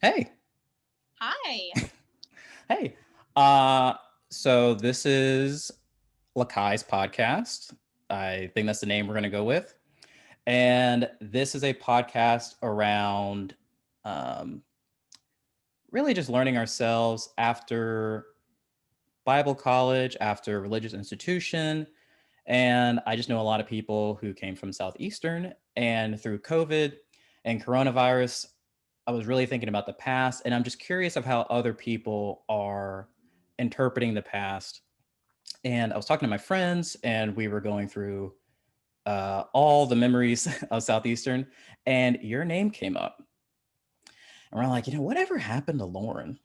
Hey, Hi. hey. Uh, so this is Lakai's podcast. I think that's the name we're going to go with. And this is a podcast around um, really just learning ourselves after Bible college, after religious institution. And I just know a lot of people who came from Southeastern, and through COVID and coronavirus, I was really thinking about the past, and I'm just curious of how other people are interpreting the past. And I was talking to my friends, and we were going through all the memories of Southeastern, and your name came up. And we're like, whatever happened to Lauren?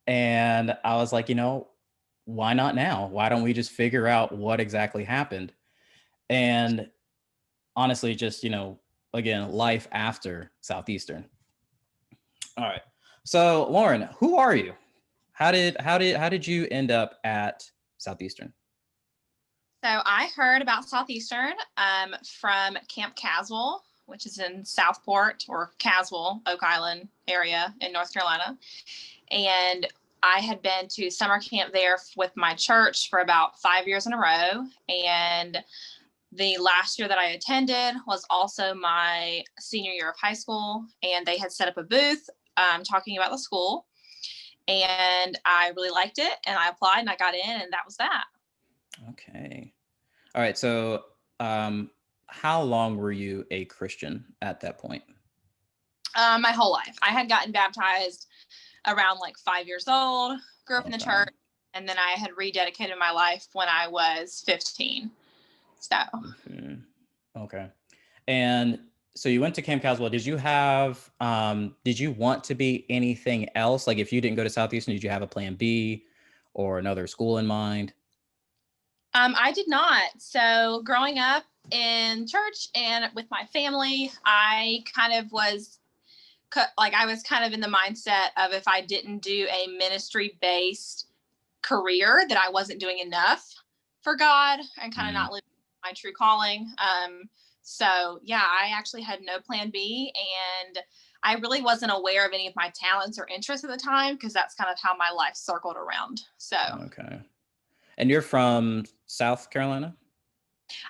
And I was like, why not now? Why don't we just figure out what exactly happened? And honestly, just, again, life after Southeastern. All right. So, Lauren, who are you? How did you end up at Southeastern? So I heard about Southeastern from Camp Caswell, which is in Southport or Caswell, Oak Island area in North Carolina. And I had been to summer camp there with my church for about 5 years in a row. And the last year that I attended was also my senior year of high school. And they had set up a booth talking about the school. And I really liked it. And I applied and I got in, and that was that. Okay. All right. So, how long were you a Christian at that point? My whole life. I had gotten baptized around like 5 years old, grew up in the Okay. church, and then I had rededicated my life when I was 15. So, Mhm. Okay. And so you went to Camp Caswell. Did you want to be anything else? Like if you didn't go to Southeastern, did you have a plan B or another school in mind? I did not. So, growing up in church and with my family, I kind of was like, I was kind of in the mindset of if I didn't do a ministry based career, that I wasn't doing enough for God and kind of Mm, not living my true calling. So yeah, I actually had no plan B, and I really wasn't aware of any of my talents or interests at the time because that's kind of how my life circled around. So okay. And you're from South Carolina?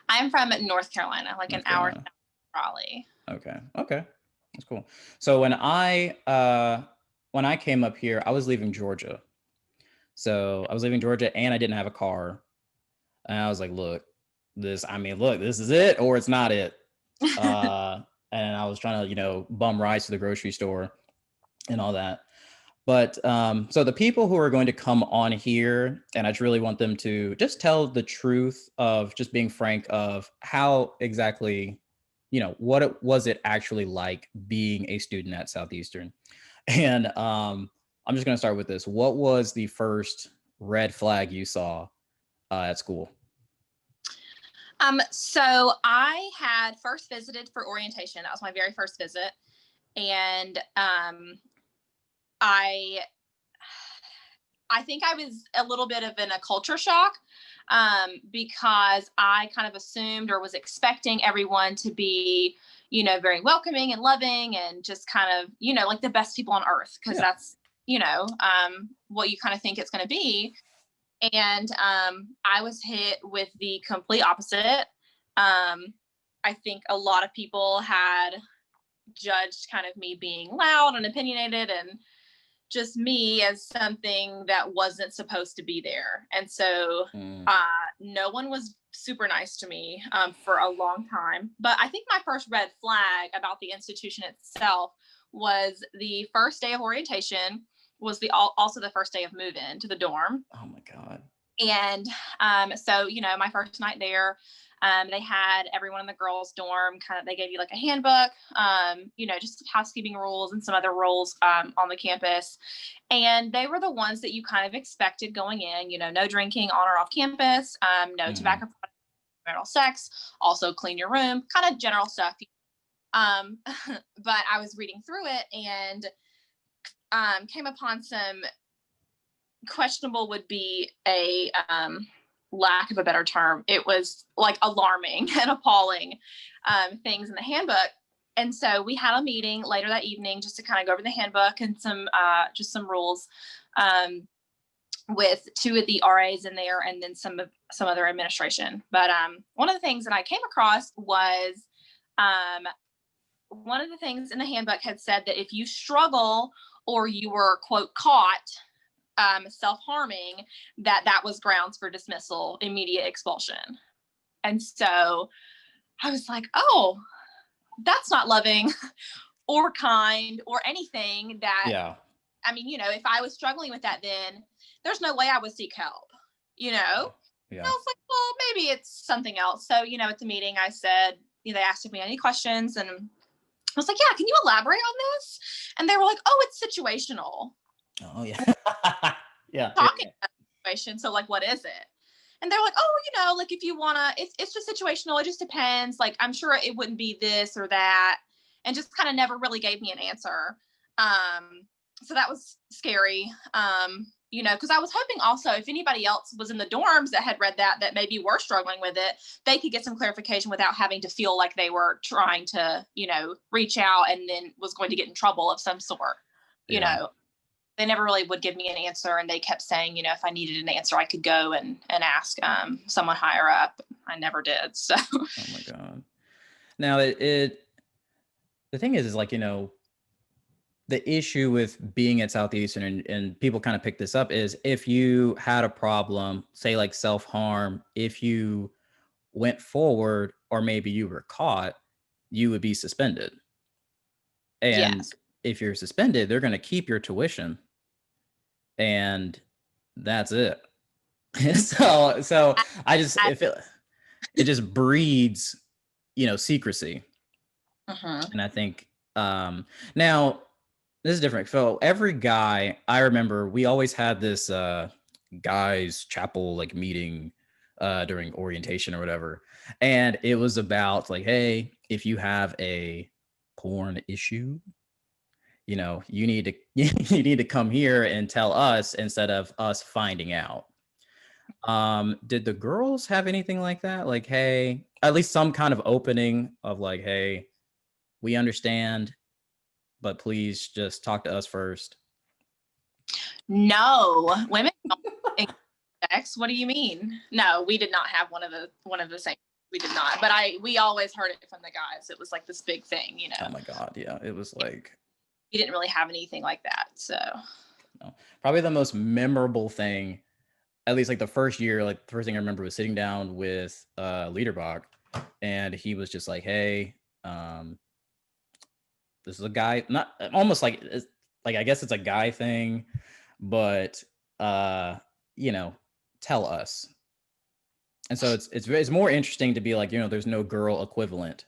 I'm from North Carolina, like an North hour Carolina. south of Raleigh. Okay. Okay. That's cool. So when I came up here, I was leaving Georgia. So I was leaving Georgia and I didn't have a car. And I was like, look, this is it or it's not it. Uh, and I was trying to, bum rides to the grocery store and all that. But so the people who are going to come on here, and I just really want them to just tell the truth of just being frank of how exactly, what was it actually like being a student at Southeastern. And I'm just going to start with this. What was the first red flag you saw at school? So I had first visited for orientation. That was my very first visit. And I I think I was a little bit of in a culture shock because I kind of assumed or was expecting everyone to be, very welcoming and loving and just kind of, like the best people on earth, because Yeah. that's, what you kind of think it's going to be. And I was hit with the complete opposite. I think a lot of people had judged kind of me being loud and opinionated and just me as something that wasn't supposed to be there. And so Mm, no one was super nice to me for a long time. But I think my first red flag about the institution itself was the first day of orientation was also the first day of move-in to the dorm. oh my God. And so, my first night there, they had everyone in the girls' dorm they gave you like a handbook, just housekeeping rules and some other rules on the campus. And they were the ones that you kind of expected going in, no drinking on or off campus, no Mm, tobacco, marital sex, also clean your room, kind of general stuff. Um, but I was reading through it and came upon some questionable would be a lack of a better term. It was like alarming and appalling things in the handbook. And so we had a meeting later that evening just to kind of go over the handbook and some just some rules, with two of the RAs in there and then some other administration. But one of the things that I came across was one of the things in the handbook had said that if you struggle or you were, quote, caught self-harming, that was grounds for dismissal, immediate expulsion. And so I was like, oh, that's not loving or kind or anything. That, Yeah. I mean, if I was struggling with that, then there's no way I would seek help, Yeah. And I was like, well, maybe it's something else. So, at the meeting I said, they asked me any questions, and I was like, yeah, can you elaborate on this? And they were like, oh, it's situational. Oh, yeah. Yeah. Talking about the situation. So, like, what is it? And they're like, oh, like if you want to, it's just situational. It just depends. Like, I'm sure it wouldn't be this or that. And just kind of never really gave me an answer. So that was scary. Because I was hoping also if anybody else was in the dorms that had read that maybe were struggling with it, they could get some clarification without having to feel like they were trying to, reach out and then was going to get in trouble of some sort, They never really would give me an answer, and they kept saying, if I needed an answer, I could go and ask someone higher up. I never did. So. Oh my God. Now the thing is like, the issue with being at Southeastern, and people kind of pick this up, is if you had a problem, say like self-harm, if you went forward or maybe you were caught, you would be suspended. And Yes. if you're suspended, they're going to keep your tuition. And that's it. so I just, if it just breeds, secrecy. And I think, now this is different. So every guy, I remember we always had this, guys chapel like meeting, during orientation or whatever. And it was about like, hey, if you have a porn issue, you need to you need to come here and tell us instead of us finding out. Did the girls have anything like that? Like, hey, at least some kind of opening of like, hey, we understand, but please just talk to us first. No, women don't sex. What do you mean? No, we did not have one of the same. We did not, but we always heard it from the guys. It was like this big thing, Oh my God, yeah, it was like, we didn't really have anything like that. So probably the most memorable thing, at least like the first year, like the first thing I remember was sitting down with Liederbach, and he was just like, hey, this is a guy, not almost like I guess it's a guy thing, but tell us. And so it's more interesting to be like, there's no girl equivalent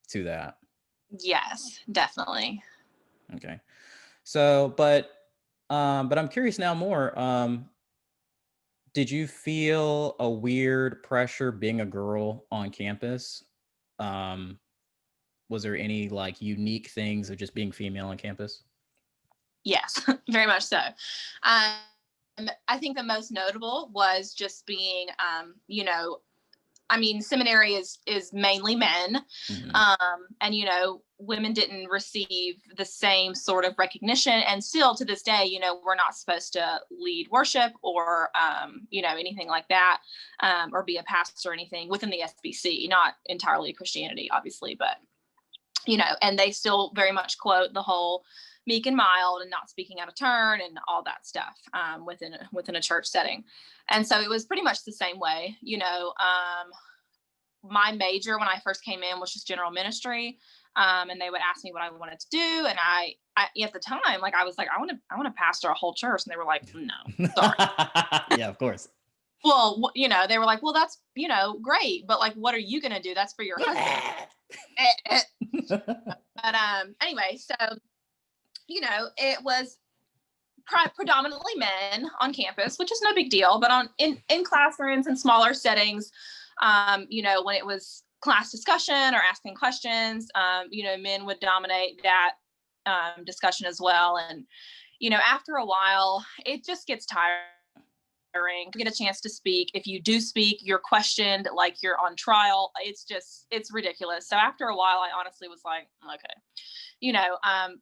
to that. yes, definitely. Okay. So, but I'm curious now more. Did you feel a weird pressure being a girl on campus? Was there any like unique things of just being female on campus? Yes, very much so. I think the most notable was just being, seminary is mainly men, and women didn't receive the same sort of recognition, and still to this day, we're not supposed to lead worship or anything like that, or be a pastor or anything within the SBC. Not entirely Christianity, obviously, but and they still very much quote the whole meek and mild and not speaking out of turn and all that stuff within a church setting. And so it was pretty much the same way. My major when I first came in was just general ministry, and they would ask me what I wanted to do, and I at the time, like, I was like, I want to pastor a whole church, and they were like, no, sorry. Yeah, of course. Well, they were like, well, that's great, but like, what are you gonna do? That's for your husband. But anyway, so it was predominantly men on campus, which is no big deal, but in classrooms and smaller settings, when it was class discussion or asking questions, men would dominate that discussion as well. And after a while, it just gets tiring. get a chance to speak. If you do speak, you're questioned like you're on trial. It's ridiculous. So after a while, I honestly was like, okay,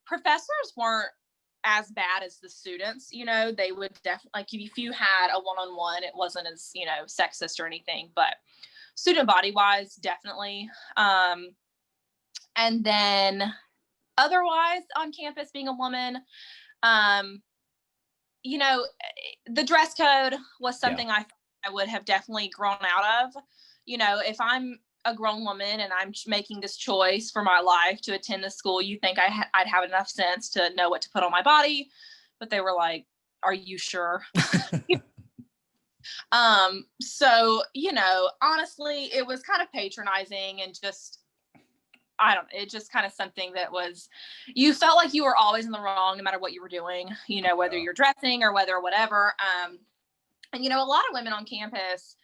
professors weren't as bad as the students. They would definitely, like, if you had a one-on-one, it wasn't as, sexist or anything, but student body wise, definitely. And then otherwise on campus, being a woman, the dress code was something I would have definitely grown out of. If I'm a grown woman and I'm making this choice for my life to attend the school, you think I'd have enough sense to know what to put on my body. But they were like, are you sure? So, honestly, it was kind of patronizing and just, it's just kind of something that was, you felt like you were always in the wrong no matter what you were doing, whether you're dressing or whatever. And, a lot of women on campus,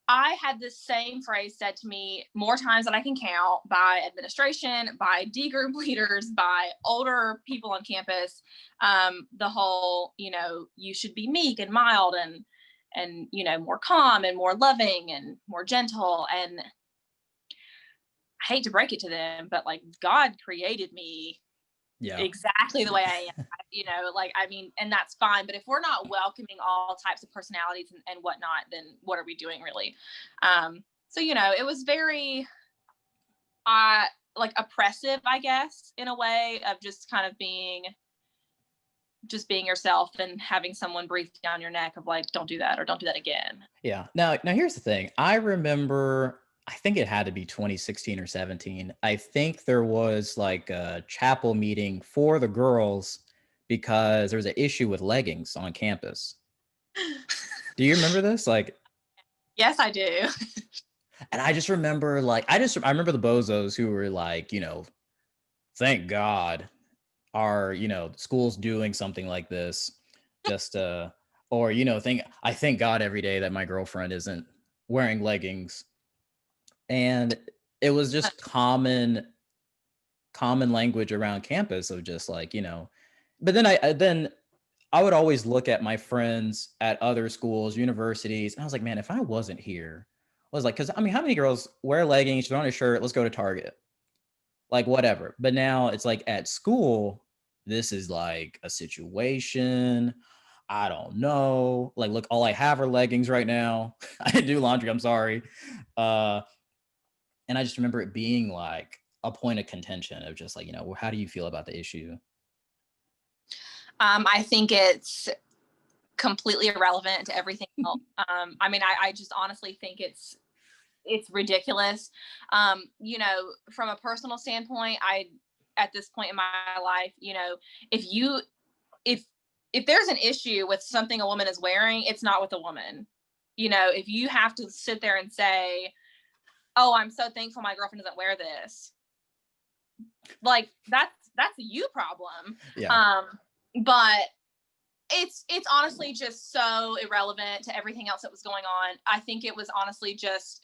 I had this same phrase said to me more times than I can count by administration, by D group leaders, by older people on campus. The whole, you should be meek and mild and more calm and more loving and more gentle. And I hate to break it to them, but like, God created me exactly the way I am, and that's fine. But if we're not welcoming all types of personalities and whatnot, then what are we doing really? So, it was very, oppressive, I guess, in a way of just kind of being yourself and having someone breathe down your neck of like, don't do that or don't do that again. Yeah. Now here's the thing. I remember, I think it had to be 2016 or 17. I think there was like a chapel meeting for the girls because there was an issue with leggings on campus. Do you remember this? Like, yes, I do. And I just remember I remember the bozos who were like, thank God our, school's doing something like this. Just or I thank God every day that my girlfriend isn't wearing leggings. And it was just common language around campus of just like, but then I would always look at my friends at other schools, universities, and I was like, man, if I wasn't here, I was like, because I mean, how many girls wear leggings, throw on a shirt, let's go to Target, like whatever. But now it's like at school, this is like a situation. I don't know. Like, look, all I have are leggings right now. I didn't do laundry. I'm sorry. And I just remember it being like a point of contention of just like, how do you feel about the issue? I think it's completely irrelevant to everything else. I just honestly think it's ridiculous. From a personal standpoint, at this point in my life, if there's an issue with something a woman is wearing, it's not with a woman. If you have to sit there and say, oh, I'm so thankful my girlfriend doesn't wear this, like that's a you problem. Yeah. But it's honestly just so irrelevant to everything else that was going on. I think it was honestly just,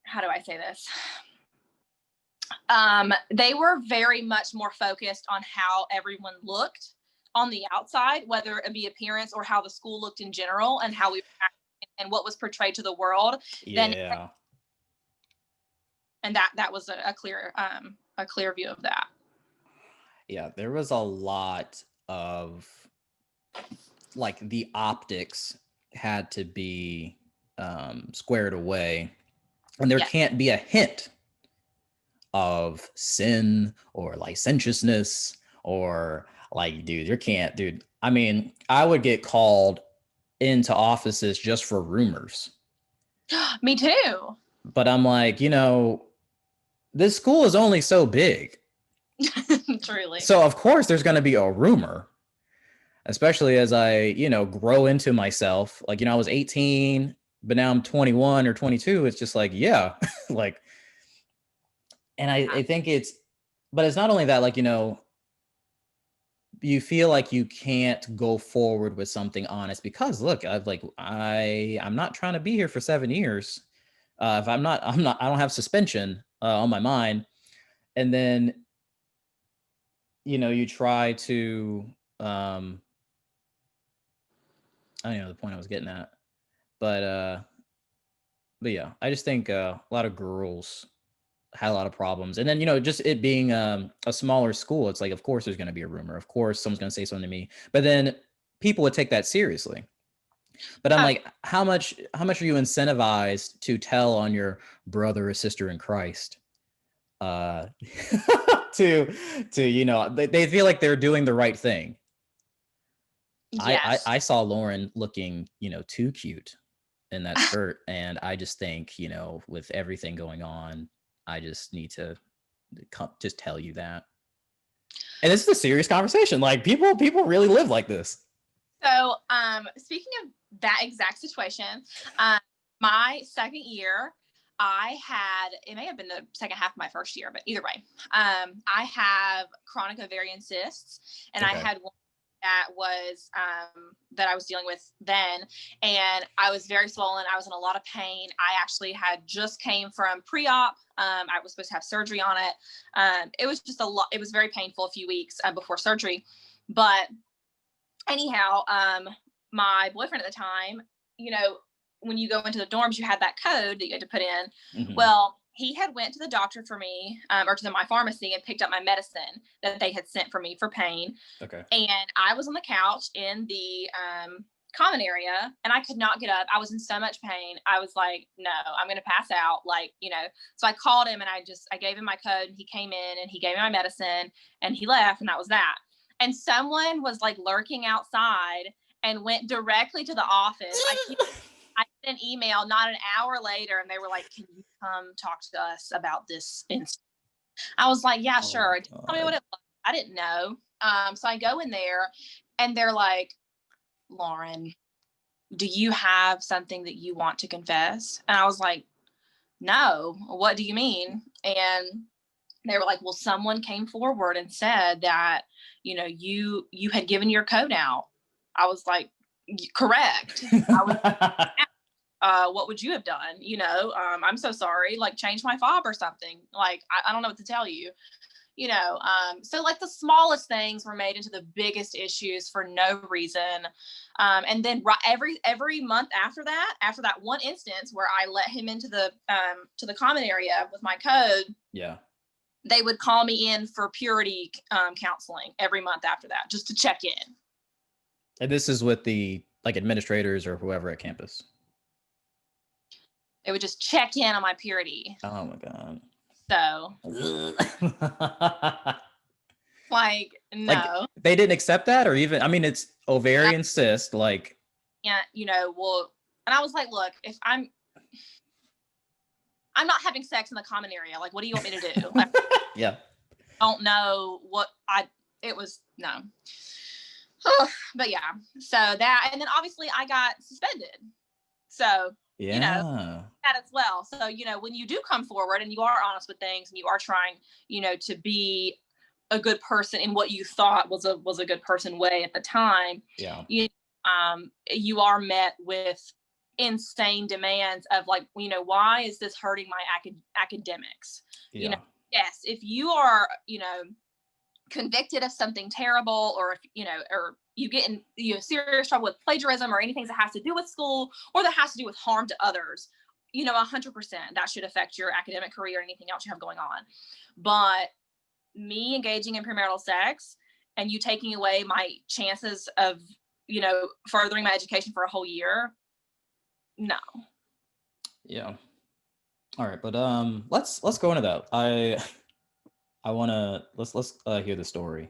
how do I say this? They were very much more focused on how everyone looked on the outside, whether it be appearance or how the school looked in general and how we and what was portrayed to the world. Yeah. And that was a clear view of that. Yeah, there was a lot of like the optics had to be squared away, and there can't be a hint of sin or licentiousness or like, dude. I mean, I would get called into offices just for rumors. Me too. But I'm like, this school is only so big. Truly. So of course there's going to be a rumor, especially as I, grow into myself. Like, I was 18, but now I'm 21 or 22. It's just like, yeah, like, and I think but it's not only that, like, you feel like you can't go forward with something honest because look, I'm not trying to be here for 7 years. If I don't have suspension on my mind. And then, you try to, I don't know the point I was getting at, but yeah, I just think a lot of girls had a lot of problems. And then, just it being a smaller school, it's like, of course there's going to be a rumor. Of course someone's going to say something to me. But then people would take that seriously. But I'm Oh, like, how much are you incentivized to tell on your brother or sister in Christ? Uh to they feel like they're doing the right thing. I yes. I saw Lauren looking, too cute in that skirt, and I just think, with everything going on, I just need to just tell you that. And this is a serious conversation. Like people really live like this. So, speaking of that exact situation, um, my second year, it may have been the second half of my first year, but either way, I have chronic ovarian cysts, and I Okay. had one that I was dealing with then, and I was very swollen. I was in a lot of pain. I actually had just came from pre-op. I was supposed to have surgery on it. It was just a lot. It was very painful a few weeks before surgery, but anyhow, my boyfriend at the time, when you go into the dorms, you had that code that you had to put in. Mm-hmm. Well, he had went to the doctor for me, or to my pharmacy, and picked up my medicine that they had sent for me for pain. Okay. And I was on the couch in the common area, and I could not get up. I was in so much pain. I was like, no, I'm going to pass out. So I called him, and I gave him my code, and he came in and he gave me my medicine, and he left, and that was that. And someone was like lurking outside and went directly to the office. I sent an email not an hour later, and they were like, can you come talk to us about this incident? I was like, yeah, Oh sure. my Tell me what God. it was. I didn't know. So I go in there, and they're like, Lauren, do you have something that you want to confess? And I was like, no, what do you mean? And they were like, well, someone came forward and said that, you had given your code out. I was like, correct. I was, what would you have done? I'm so sorry, like change my fob or something. Like, I don't know what to tell you. So like the smallest things were made into the biggest issues for no reason. And then every month after that one instance where I let him into the common area with my code, Yeah. they would call me in for purity counseling every month after that, just to check in. And this is with the like administrators or whoever at campus. They would just check in on my purity. Oh my God. So like, Like no. they didn't accept that, or even, I mean, it's Yeah, ovarian cyst. Like, yeah, well, and I was like, look, if I'm not having sex in the common area, like, what do you want me to do? Like, yeah. I don't know what it was, no. But yeah, so that, and then obviously I got suspended. So, Yeah. that as well. So, when you do come forward and you are honest with things and you are trying, to be a good person in what you thought was a good person way at the time, Yeah. you are met with insane demands of like, why is this hurting my academics? Yeah. Yes, if you are, convicted of something terrible, or if or you get in serious trouble with plagiarism or anything that has to do with school or that has to do with harm to others, 100% that should affect your academic career or anything else you have going on. But me engaging in premarital sex and you taking away my chances of furthering my education for a whole year, no. Yeah. All right, but let's go into that. I want to let's hear the story.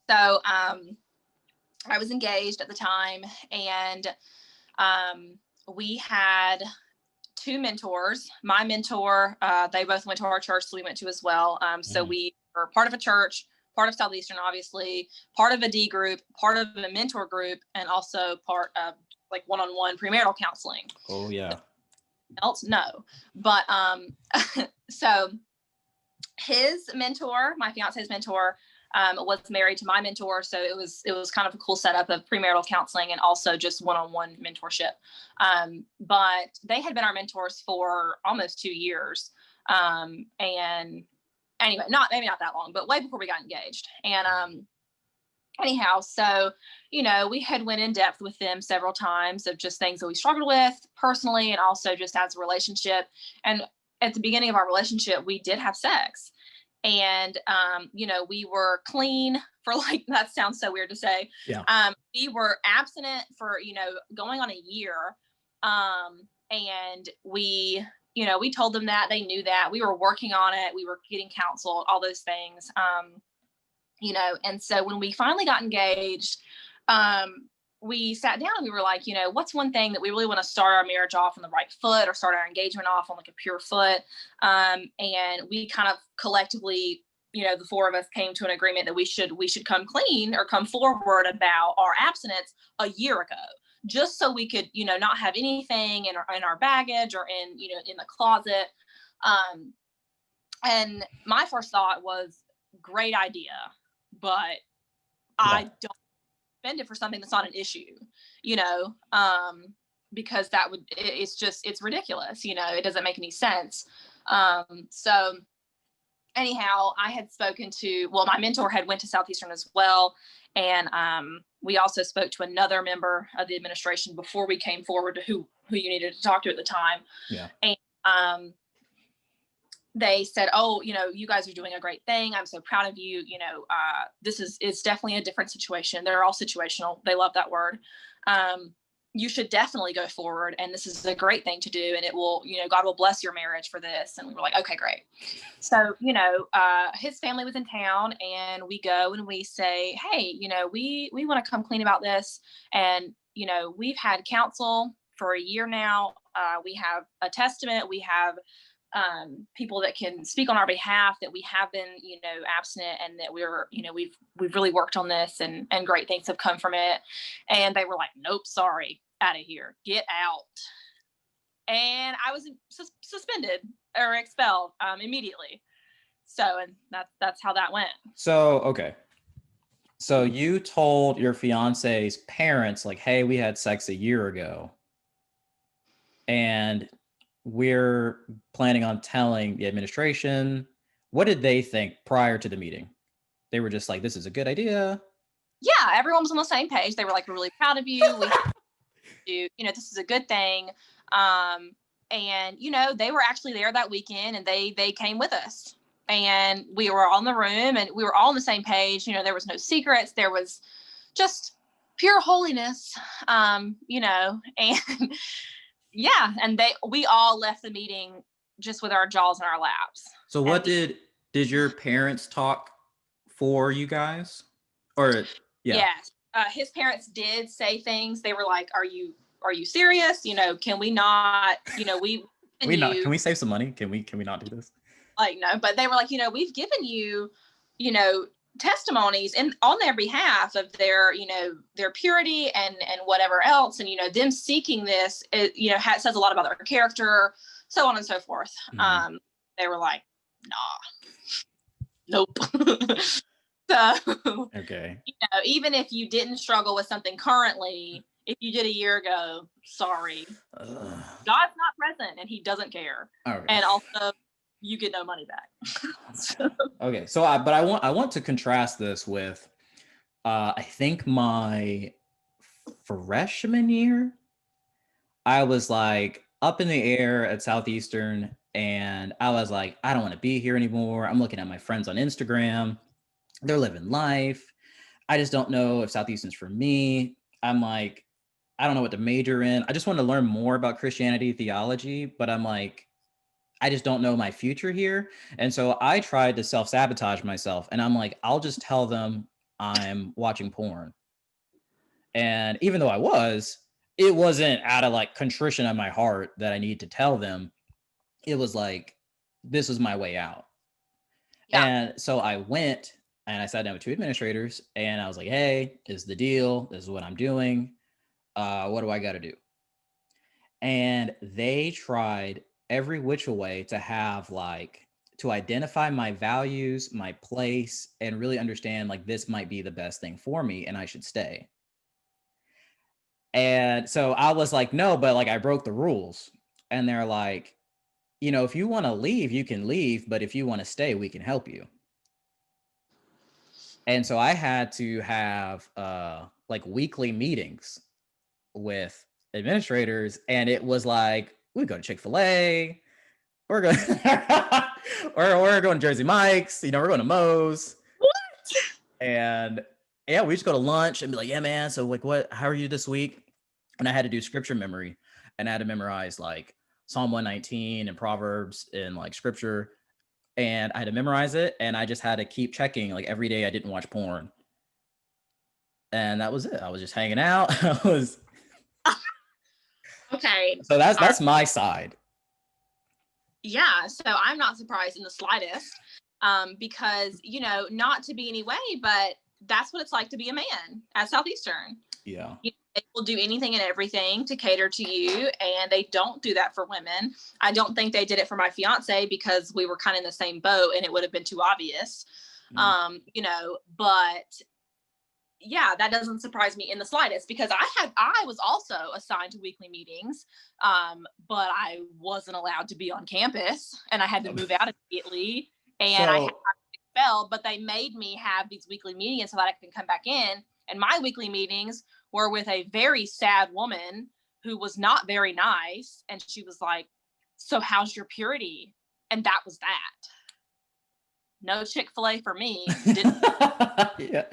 So I was engaged at the time, and we had two mentors. My mentor, they both went to our church, so we went to as well. So we were part of a church, part of Southeastern, obviously, part of a D group, part of a mentor group, and also part of like one-on-one premarital counseling. Oh yeah. Else, no. But so his mentor, my fiance's mentor, was married to my mentor, so it was kind of a cool setup of premarital counseling and also just one-on-one mentorship. But they had been our mentors for almost 2 years, and anyway, maybe not that long, but way before we got engaged. And anyhow, so, we had went in depth with them several times of just things that we struggled with personally and also just as a relationship. And at the beginning of our relationship, we did have sex. And, we were clean for like, that sounds so weird to say. Yeah. We were abstinent for, going on a year. And we told them that. They knew that. We were working on it. We were getting counsel, all those things. And so when we finally got engaged, we sat down and we were like, what's one thing that we really want to start our marriage off on the right foot or start our engagement off on like a pure foot. And we kind of collectively, the four of us came to an agreement that we should come clean or come forward about our abstinence a year ago, just so we could, not have anything in our baggage or in the closet. And my first thought was, great idea, but I don't spend it for something that's not an issue, because it's ridiculous, it doesn't make any sense. So anyhow, I had spoken to, my mentor had went to Southeastern as well. And we also spoke to another member of the administration before we came forward to who you needed to talk to at the time. Yeah. And they said, oh, you guys are doing a great thing. I'm so proud of you. It's definitely a different situation. They're all situational. They love that word. You should definitely go forward. And this is a great thing to do. And it will, God will bless your marriage for this. And we were like, okay, great. So, his family was in town and we go and we say, hey, we want to come clean about this. And, we've had counsel for a year now. We have a testament. We have people that can speak on our behalf that we have been, abstinent, and that we're, we've really worked on this and great things have come from it. And they were like, nope, sorry, out of here, get out. And I was suspended or expelled immediately. So, and that's how that went. So, okay. So you told your fiance's parents like, hey, we had sex a year ago and we're planning on telling the administration. What did they think prior to the meeting? They were just like, this is a good idea. Yeah, everyone was on the same page. They were like, we're really proud of you. This is a good thing. And, they were actually there that weekend and they came with us and we were all in the room and we were all on the same page. There was no secrets. There was just pure holiness, and yeah, and we all left the meeting just with our jaws in our laps. So what did your parents talk for you guys? Or yeah. Yes. His parents did say things. They were like, are you serious? Can we not, can we save some money? Can we not do this? Like, no, but they were like, we've given you, testimonies on their behalf of their, their purity and whatever else. And, them seeking this, says a lot about their character, so on and so forth. Mm-hmm. They were like, nah, nope. So, okay. Even if you didn't struggle with something currently, if you did a year ago, sorry. God's not present and he doesn't care. Okay. And also, you get no money back. Okay. So, but I want to contrast this with, I think my freshman year, I was like up in the air at Southeastern and I was like, I don't want to be here anymore. I'm looking at my friends on Instagram. They're living life. I just don't know if Southeastern's for me. I'm like, I don't know what to major in. I just want to learn more about Christianity theology, but I'm like, I just don't know my future here. And so I tried to self-sabotage myself and I'm like, I'll just tell them I'm watching porn. And even though it wasn't out of like contrition on my heart that I need to tell them. It was like, this was my way out. Yeah. And so I went and I sat down with two administrators and I was like, hey, this is the deal. This is what I'm doing. What do I got to do? And they tried every which way to have to identify my values, my place, and really understand like this might be the best thing for me and I should stay. And so I was like, no, but like I broke the rules. And they're like, if you want to leave, you can leave. But if you want to stay, we can help you. And so I had to have like weekly meetings with administrators, and it was like, we go to Chick-fil-A, we're going or we're going to Jersey Mike's, we're going to Moe's. What? And yeah, we just go to lunch and be like, yeah, man, so like how are you this week? And I had to do scripture memory, and I had to memorize like Psalm 119 and Proverbs and like scripture, and I had to memorize it, and I just had to keep checking like every day I didn't watch porn. And that was it. I was just hanging out. I was Okay. So that's my side. Yeah, so I'm not surprised in the slightest, because not to be any way, but that's what it's like to be a man at Southeastern. Yeah. They will do anything and everything to cater to you, and they don't do that for women. I don't think they did it for my fiance because we were kind of in the same boat, and it would have been too obvious. But yeah, that doesn't surprise me in the slightest, because I was also assigned to weekly meetings, but I wasn't allowed to be on campus, and I had to move out immediately, and I had to expel. But they made me have these weekly meetings so that I can come back in. And my weekly meetings were with a very sad woman who was not very nice, and she was like, "So how's your purity?" And that was that. No Chick-fil-A for me. Yeah.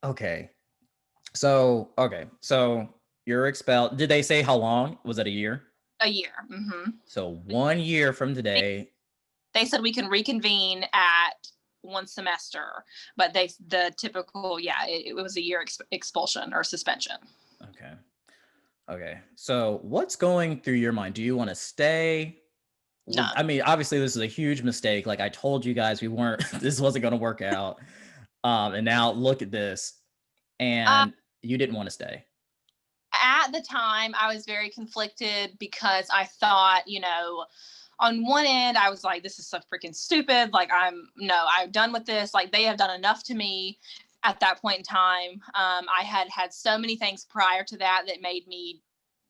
Okay. So you're expelled. Did they say how long? Was it a year? A year. Mm-hmm. So 1 year from today. They said we can reconvene at one semester, but the typical, it was a year expulsion or suspension. Okay. So what's going through your mind? Do you want to stay? None. I mean, obviously this is a huge mistake. Like I told you guys, this wasn't going to work out. And now look at this, and you didn't want to stay. At the time, I was very conflicted because I thought, on one end, I was like, this is so freaking stupid. Like, I'm done with this. Like, they have done enough to me at that point in time. I had so many things prior to that made me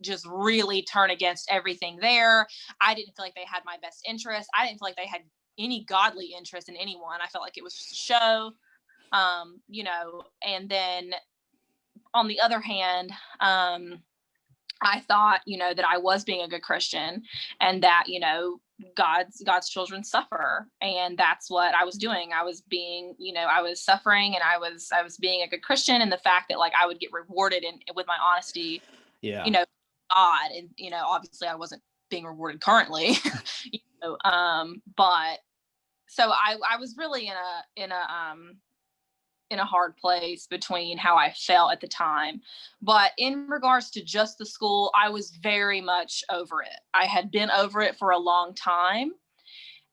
just really turn against everything there. I didn't feel like they had my best interest. I didn't feel like they had any godly interest in anyone. I felt like it was just a show, and then on the other hand, I thought, that I was being a good Christian, and that, God's children suffer. And that's what I was doing. I was being, I was suffering, and I was being a good Christian. And the fact that like I would get rewarded with my honesty, God, and, obviously I wasn't being rewarded currently, but so I was really in a hard place between how I felt at the time. But in regards to just the school, I was very much over it. I had been over it for a long time,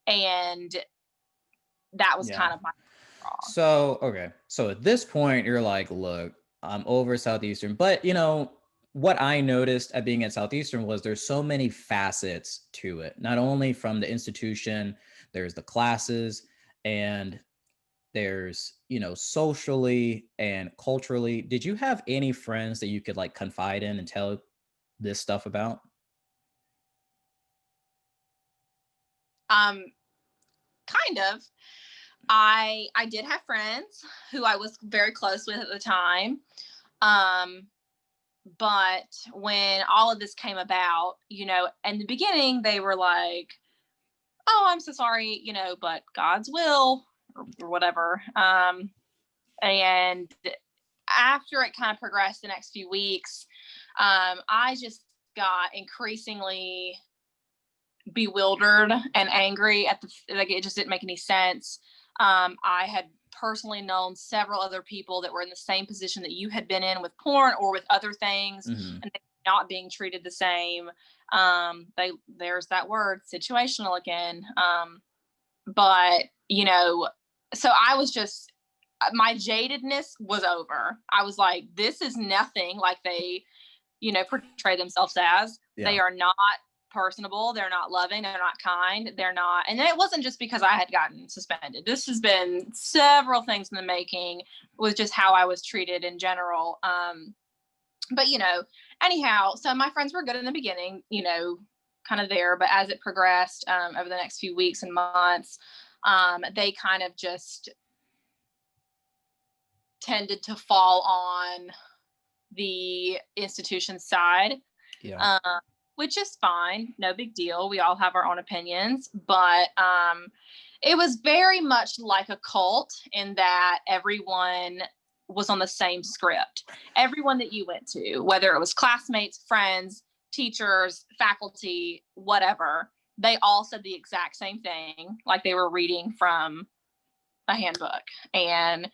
and that was kind of my draw. So, okay. So at this point, you're like, look, I'm over Southeastern. But, what I noticed at being at Southeastern was there's so many facets to it. Not only from the institution, there's the classes, and there's, socially and culturally. Did you have any friends that you could like confide in and tell this stuff about? Kind of. I did have friends who I was very close with at the time. But when all of this came about, in the beginning, they were like, "Oh, I'm so sorry, but God's will," or whatever. And after it kind of progressed the next few weeks, I just got increasingly bewildered and angry at like it just didn't make any sense. I had personally known several other people that were in the same position that you had been in with porn or with other things, Mm-hmm. and not being treated the same. There's that word, situational again. But so I was just, my jadedness was over. I was like, this is nothing like they, portray themselves as. Yeah. They are not personable. They're not loving. They're not kind. They're not. And it wasn't just because I had gotten suspended. This has been several things in the making with just how I was treated in general. But, anyhow, so my friends were good in the beginning, kind of there. But as it progressed over the next few weeks and months, they kind of just tended to fall on the institution side, Yeah. which is fine. No big deal. We all have our own opinions, but it was very much like a cult in that everyone was on the same script. Everyone that you went to, whether it was classmates, friends, teachers, faculty, whatever, they all said the exact same thing, like they were reading from a handbook. And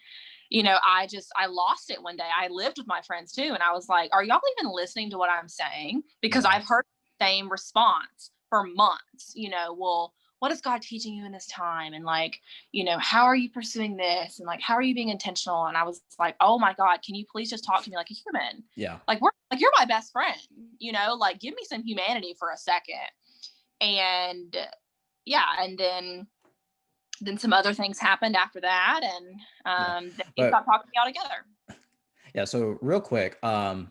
I lost it one day. I lived with my friends too, and I was like, are y'all even listening to what I'm saying? Because I've heard the same response for months. Well, what is God teaching you in this time? And like, how are you pursuing this? And like, how are you being intentional? And I was like, oh my God, can you please just talk to me like a human? Yeah. Like you're my best friend, like give me some humanity for a second. And yeah, and then some other things happened after that, and they stopped talking to me altogether. Yeah. So real quick, I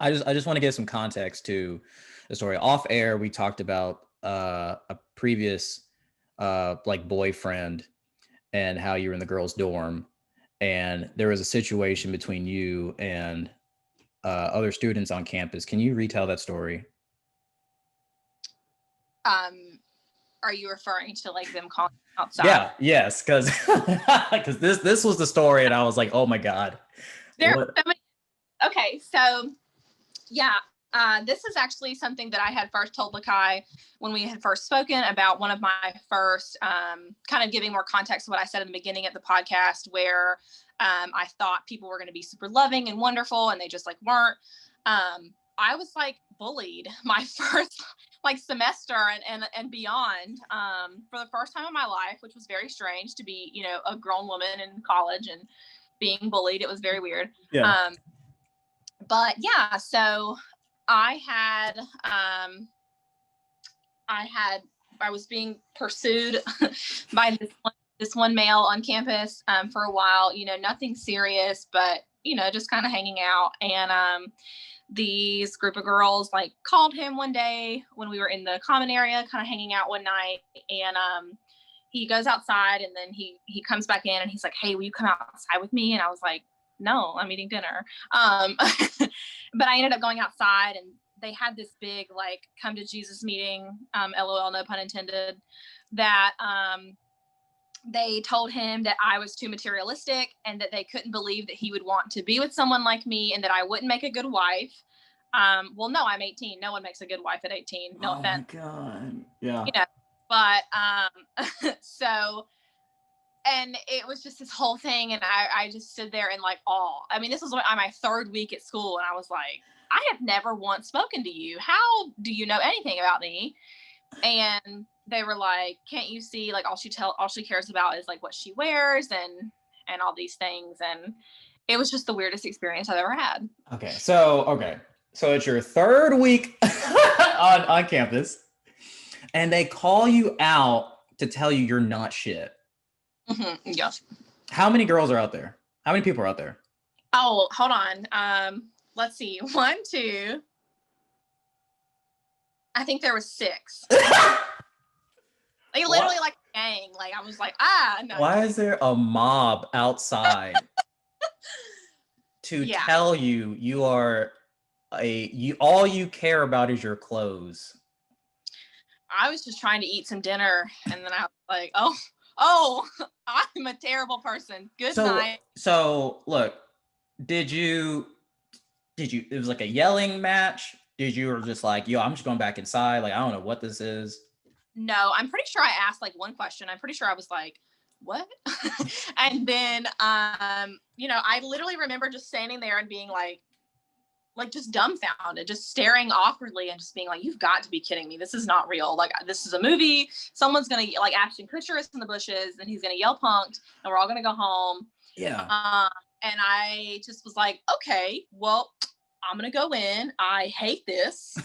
just want to give some context to the story. Off air, we talked about a previous like boyfriend and how you were in the girls' dorm, and there was a situation between you and other students on campus. Can you retell that story? Are you referring to like them calling outside? Yeah. Yes. Because this was the story, and I was like, oh my God. Okay. So yeah. This is actually something that I had first told Lakai when we had first spoken about one of my first, kind of giving more context to what I said in the beginning of the podcast, where I thought people were going to be super loving and wonderful, and they just like weren't. I was like bullied my first like semester and beyond, for the first time in my life, which was very strange to be, a grown woman in college and being bullied. It was very weird. Yeah. But yeah, so I was being pursued by this one male on campus for a while, nothing serious, but just kind of hanging out. And these group of girls like called him one day when we were in the common area, kind of hanging out one night, and he goes outside, and then he comes back in, and he's like, hey, will you come outside with me? And I was like, no, I'm eating dinner. But I ended up going outside, and they had this big like come to Jesus meeting, LOL, no pun intended, that they told him that I was too materialistic and that they couldn't believe that he would want to be with someone like me and that I wouldn't make a good wife. Well, no, I'm 18. No one makes a good wife at 18. No offense. Oh my God. Yeah. But so, and it was just this whole thing, and I just stood there in like awe. I mean, this was my third week at school, and I was like, I have never once spoken to you. How do you know anything about me? And they were like, can't you see, like all she cares about is like what she wears and all these things. And it was just the weirdest experience I've ever had. Okay. So it's your third week on campus, and they call you out to tell you you're not shit. Mm-hmm. Yeah. How many girls are out there? How many people are out there? Oh, hold on. Let's see. 1, 2. I think there was 6. Like literally like a gang. Like I was like, no. Why is there a mob outside to tell you you are all you care about is your clothes? I was just trying to eat some dinner, and then I was like, oh, I'm a terrible person. Good night. So look, did you it was like a yelling match? Did you were just like, yo, I'm just going back inside, like I don't know what this is? No, I'm pretty sure I asked like one question. I'm pretty sure I was like, what? And then I literally remember just standing there and being like just dumbfounded, just staring awkwardly and just being like, you've got to be kidding me. This is not real. Like, this is a movie. Someone's going to, like, Ashton Kutcher is in the bushes, and he's going to yell punked, and we're all going to go home. Yeah. And I just was like, okay, well, I'm going to go in. I hate this. I'm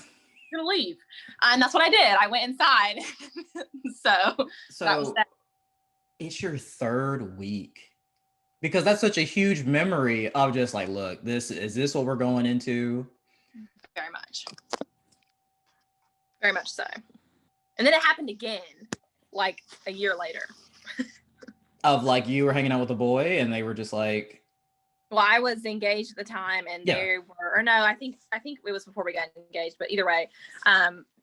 going to leave. And that's what I did. I went inside. So that was that. It's your third week. Because that's such a huge memory of just like, look, is this what we're going into? Very much so. And then it happened again. like a year later. Of like you were hanging out with a boy and they were just like, well, I was engaged at the time and they were, or no, I think it was before we got engaged, but either way,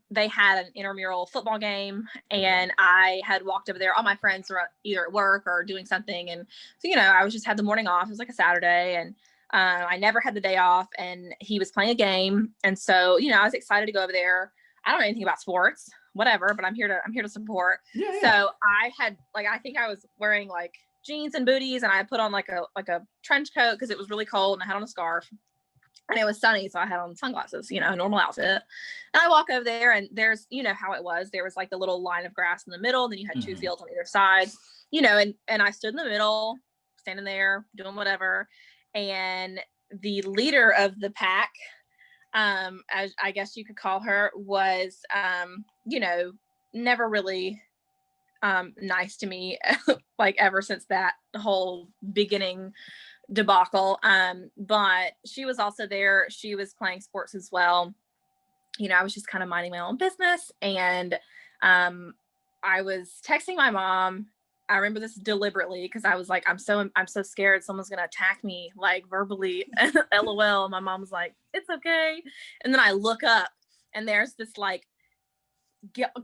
they had an intramural football game and I had walked over there. All my friends were either at work or doing something. And so, I was just had the morning off. It was like a Saturday and I never had the day off and he was playing a game. And so, I was excited to go over there. I don't know anything about sports, whatever, but I'm here to support. Yeah. So I had I think I was wearing jeans and booties and I put on like a trench coat because it was really cold and I had on a scarf and it was sunny. So I had on sunglasses, a normal outfit. And I walk over there and there's, how it was. There was the little line of grass in the middle. Then you had two fields on either side, and I stood in the middle, standing there doing whatever. And the leader of the pack, as I guess you could call her, was, never really nice to me, ever since that whole beginning debacle. But she was also there. She was playing sports as well. I was just kind of minding my own business. And I was texting my mom. I remember this deliberately because I was like, I'm so scared someone's gonna attack me verbally. LOL. My mom was like, it's okay. And then I look up and there's this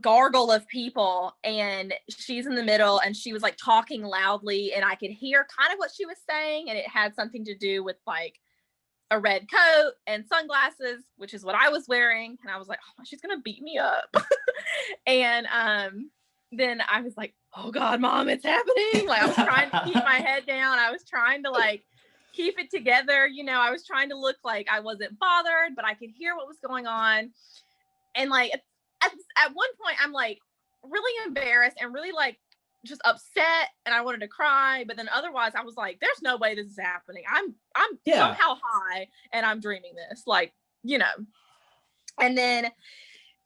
gargle of people and she's in the middle and she was talking loudly and I could hear kind of what she was saying and it had something to do with a red coat and sunglasses, which is what I was wearing. And I was like, oh, she's gonna beat me up. And then I was like, oh God, Mom, it's happening. I was trying to keep my head down. I was trying to keep it together. I was trying to look like I wasn't bothered, but I could hear what was going on. And at one point I'm really embarrassed and really just upset and I wanted to cry, but then otherwise I was like, there's no way this is happening. I'm somehow high and I'm dreaming this, and then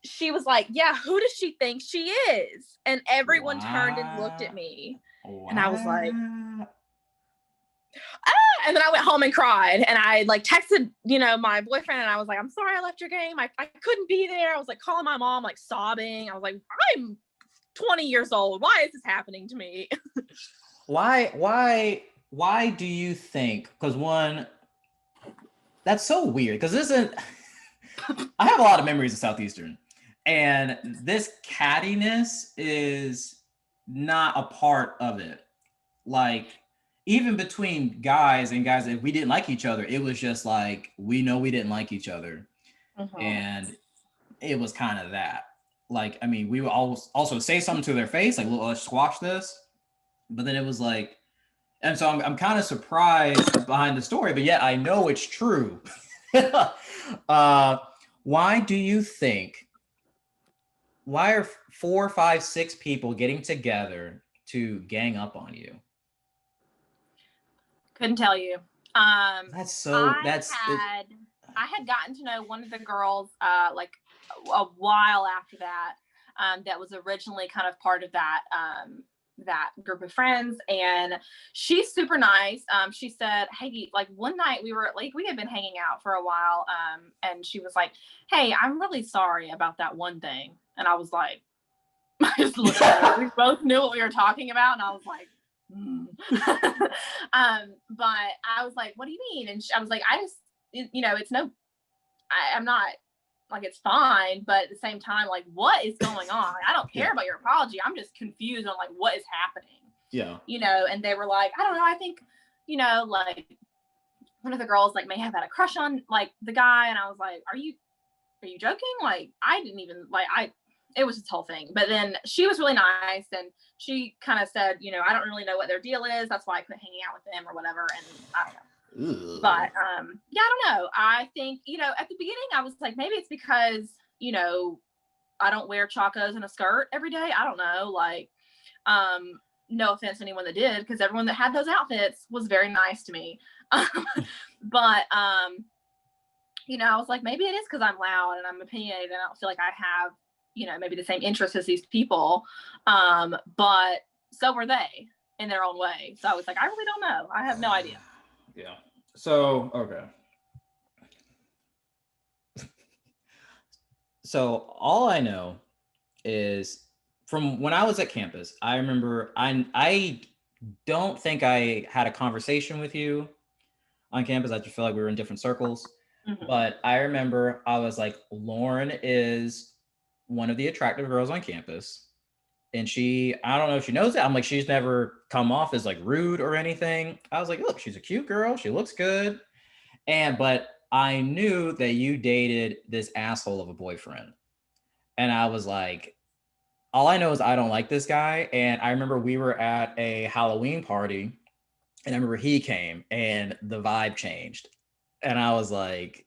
she was like, yeah, who does she think she is? And everyone turned and looked at me. And I was like, and then I went home and cried and I texted, my boyfriend and I was like, I'm sorry I left your game. I couldn't be there. I was calling my mom, sobbing. I was like, I'm 20 years old. Why is this happening to me? Why do you think? Because one, that's so weird because I have a lot of memories of Southeastern and this cattiness is not a part of it. Even between guys, if we didn't like each other, it was just we know we didn't like each other. Mm-hmm. And it was kind of that. We would also say something to their face, let's squash this. But then it was and so I'm kind of surprised behind the story, but yet I know it's true. Why do you think, why are 4, 5, 6 people getting together to gang up on you? Couldn't tell you. I had gotten to know one of the girls a while after that. That was originally kind of part of that that group of friends, and she's super nice. She said, hey, one night we had been hanging out for a while, and she was like, hey, I'm really sorry about that one thing. And I was like, I just looked at her. We both knew what we were talking about, and I was like, but I was like, what do you mean? And I was like, I just, it's I'm not it's fine, but at the same time, what is going on? I don't care about your apology. I'm just confused on what is happening. Yeah. And they were like, I don't know. I think, one of the girls may have had a crush on the guy. And I was like, are you joking? I didn't even it was this whole thing. But then she was really nice and she kind of said, I don't really know what their deal is. That's why I quit hanging out with them or whatever. And I don't know. Ooh. But yeah, I don't know. I think, at the beginning I was like, maybe it's because, I don't wear chacos and a skirt every day. I don't know. No offense to anyone that did, because everyone that had those outfits was very nice to me. But I was like, maybe it is because I'm loud and I'm opinionated and I don't feel like I have, maybe the same interests as these people. But so were they in their own way. So I was like, I really don't know. I have no idea. Yeah. So, okay. So all I know is from when I was at campus, I remember I don't think I had a conversation with you on campus. I just feel like we were in different circles. Mm-hmm. But I remember I was like, Lauren is one of the attractive girls on campus. And I don't know if she knows that. I'm like, she's never come off as like rude or anything. I was like, look, she's a cute girl. She looks good. But I knew that you dated this asshole of a boyfriend. And I was like, all I know is I don't like this guy. And I remember we were at a Halloween party, and I remember he came and the vibe changed. And I was like,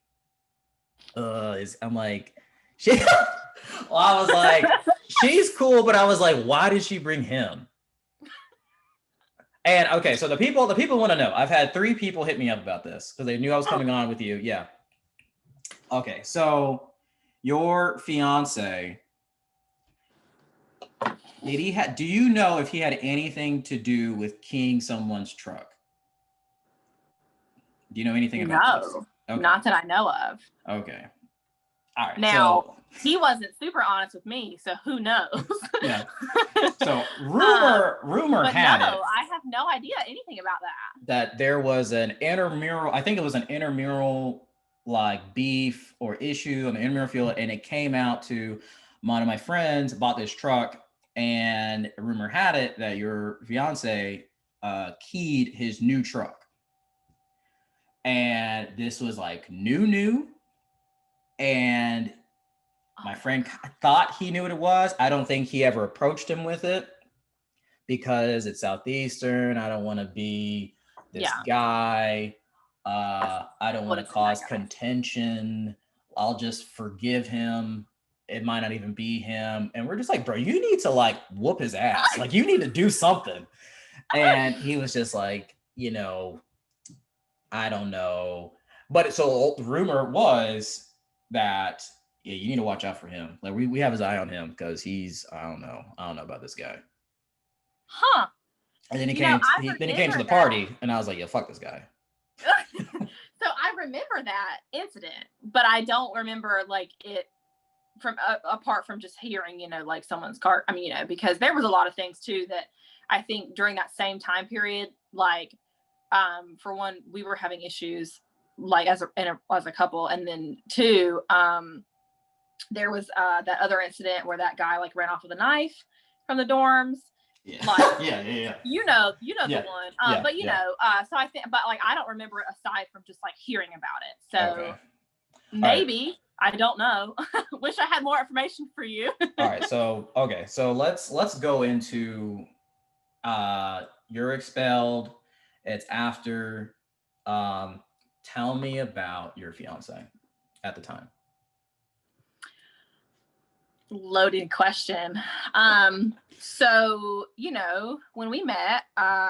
I'm like, she, well, I was like, she's cool, but I was like, why did she bring him? And okay, so the people want to know. I've had 3 people hit me up about this because they knew I was coming on with you. Yeah. Okay, so your fiance, do you know if he had anything to do with keying someone's truck? Do you know anything about this? No, Okay. not that I know of. Okay. All right. Now, he wasn't super honest with me, so who knows? Yeah. So rumor had it. I have no idea anything about that. That there was an intramural, I think it was an intramural like beef or issue on the intramural field, and it came out to one of my friends bought this truck, and rumor had it that your fiance keyed his new truck. And this was like new. And my friend thought he knew what it was. I don't think he ever approached him with it because it's Southeastern. I don't want to be this guy. I don't want to cause contention. I'll just forgive him. It might not even be him. And we're just like, bro, you need to like whoop his ass. Like you need to do something. And he was just like, I don't know. But so the rumor was that you need to watch out for him. Like we have his eye on him because he's I don't know about this guy. Huh. And then he came to the party, and I was like, yeah, fuck this guy. So I remember that incident, but I don't remember like it from apart from just hearing, like someone's car. I mean, because there was a lot of things too that I think during that same time period, like for one, we were having issues like as a couple, and then 2, there was that other incident where that guy like ran off with a knife from the dorms. Yeah. Like, yeah. You know the one. But so I think, but like I don't remember it aside from just like hearing about it. So maybe I don't know. Wish I had more information for you. All right. So let's go into you're expelled. It's after. Tell me about your fiance at the time. Loaded question. So, when we met,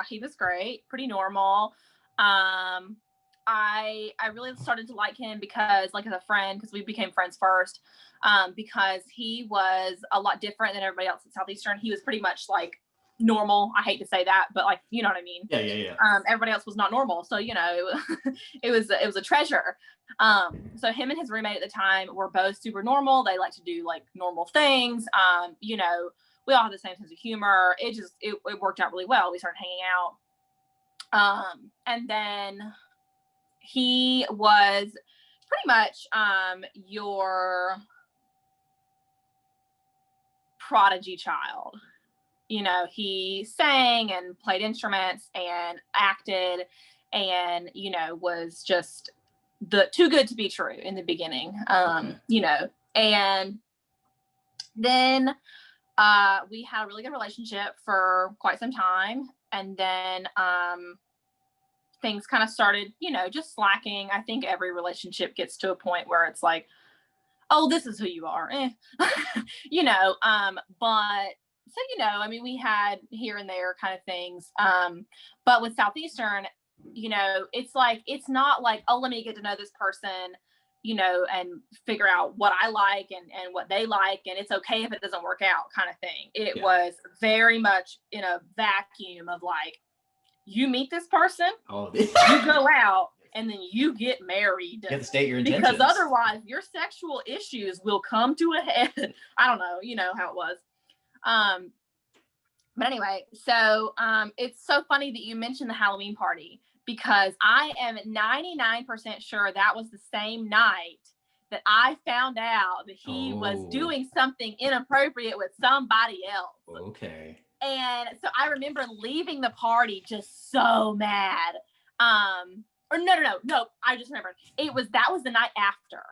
he was great, pretty normal. I really started to like him because like as a friend, because we became friends first, because he was a lot different than everybody else at Southeastern. He was pretty much like normal. I hate to say that, but like, you know what I mean? Yeah. Everybody else was not normal. So, it was a treasure. So him and his roommate at the time were both super normal. They like to do like normal things. We all had the same sense of humor. It worked out really well. We started hanging out. And then he was pretty much your prodigy child. He sang and played instruments and acted and, was just too good to be true in the beginning. And then we had a really good relationship for quite some time. And then things kind of started, just slacking. I think every relationship gets to a point where it's like, oh, this is who you are. But so, I mean, we had here and there kind of things. But with Southeastern, it's like, it's not like, oh, let me get to know this person, and figure out what I like and what they like. And it's okay if it doesn't work out kind of thing. It was very much in a vacuum of like, you meet this person, you go out, and then you get married. You have to state your intentions. Because otherwise your sexual issues will come to a head. I don't know, how it was. But anyway, so it's so funny that you mentioned the Halloween party, because I am 99% sure that was the same night that I found out that he was doing something inappropriate with somebody else. Okay. And so I remember leaving the party just so mad. Or no, I just remembered. That was the night after.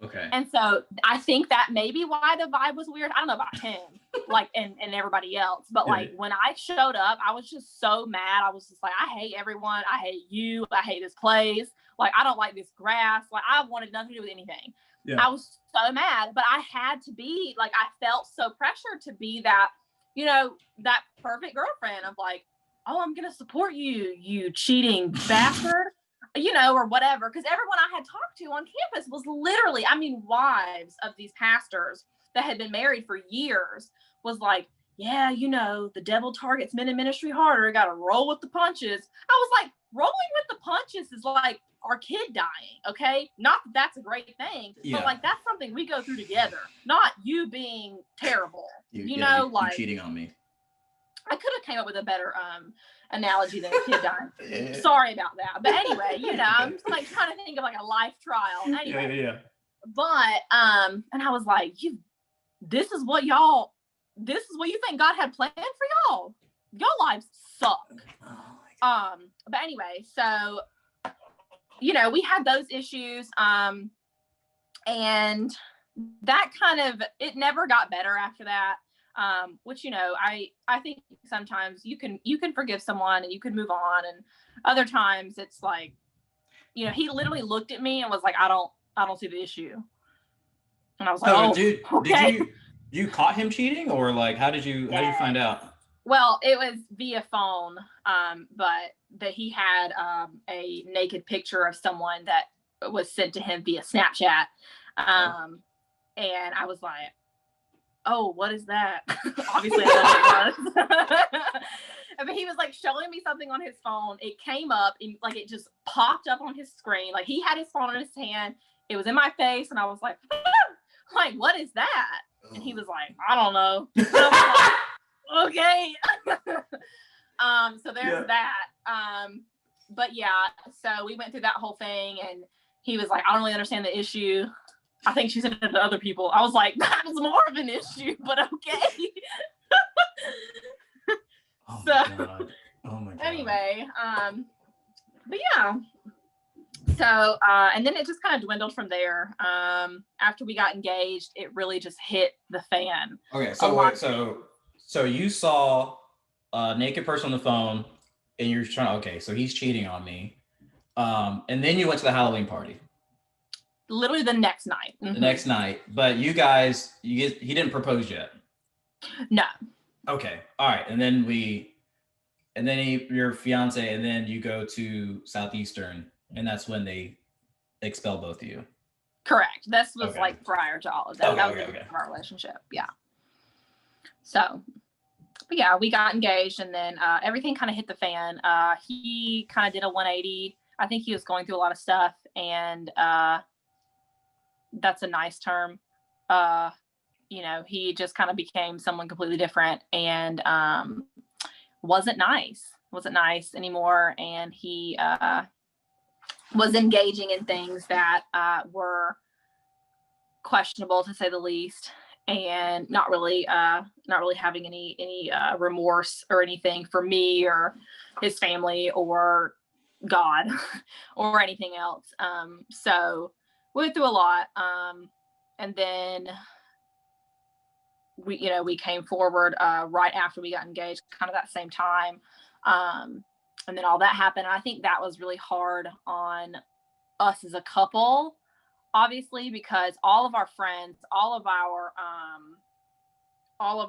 Okay. And so I think that may be why the vibe was weird. I don't know about him, like, and everybody else, but like when I showed up, I was just so mad. I was just like, I hate everyone. I hate you. I hate this place. Like, I don't like this grass. Like, I wanted nothing to do with anything. Yeah. I was so mad, but I had to be like, I felt so pressured to be that, you know, that perfect girlfriend of like, oh, I'm going to support you, you cheating bastard. You know, or whatever, because everyone I had talked to on campus was literally, I mean, wives of these pastors that had been married for years was like, yeah, you know, the devil targets men in ministry harder. Got to roll with the punches. I was like, rolling with the punches is like our kid dying, okay? Not that that's a great thing, but like that's something we go through together, not you being terrible. You cheating on me. I could have came up with a better analogy than a kid dying. Sorry about that. But anyway, you know, I'm just like trying to think of like a life trial. Anyway. Yeah. But and I was like, this is what you think God had planned for y'all. Y'all lives suck. Oh, but anyway, so you know, we had those issues. And that kind of, it never got better after that. Which, you know, I think sometimes you can forgive someone and you can move on, and other times it's like, you know, he literally looked at me and was like, I don't see the issue. And I was like, did you caught him cheating, or like, how did you find out? Well, it was via phone, but that he had a naked picture of someone that was sent to him via Snapchat. And I was like, oh, what is that? Obviously, I know what it was. But he was like showing me something on his phone. It came up and like it just popped up on his screen. Like he had his phone in his hand. It was in my face, and I was like, like, what is that? And he was like, I don't know. And I was like, okay. So there's that. But yeah, so we went through that whole thing, and he was like, I don't really understand the issue. I think she sent it to other people. I was like, that was more of an issue, but okay. Oh my God. Anyway, but yeah. So, and then it just kind of dwindled from there. After we got engaged, it really just hit the fan. Okay, so you saw a naked person on the phone, and you're trying, so he's cheating on me. And then you went to the Halloween party. Literally the next night. Mm-hmm. The next night, but you guys, he didn't propose yet. No. Okay, all right, and then your fiance, and then you go to Southeastern, and that's when they expel both of you. Correct. This was like prior to all of that. That was our relationship. Yeah. So, but yeah, we got engaged, and then everything kind of hit the fan. He kind of did a 180. I think he was going through a lot of stuff, and that's a nice term. You know, he just kind of became someone completely different, and wasn't nice anymore. And he was engaging in things that were questionable, to say the least, and not really having any remorse or anything for me or his family or God or anything else. So we went through a lot. And then we came forward right after we got engaged, kind of that same time. And then all that happened. And I think that was really hard on us as a couple, obviously, because all of our friends, all of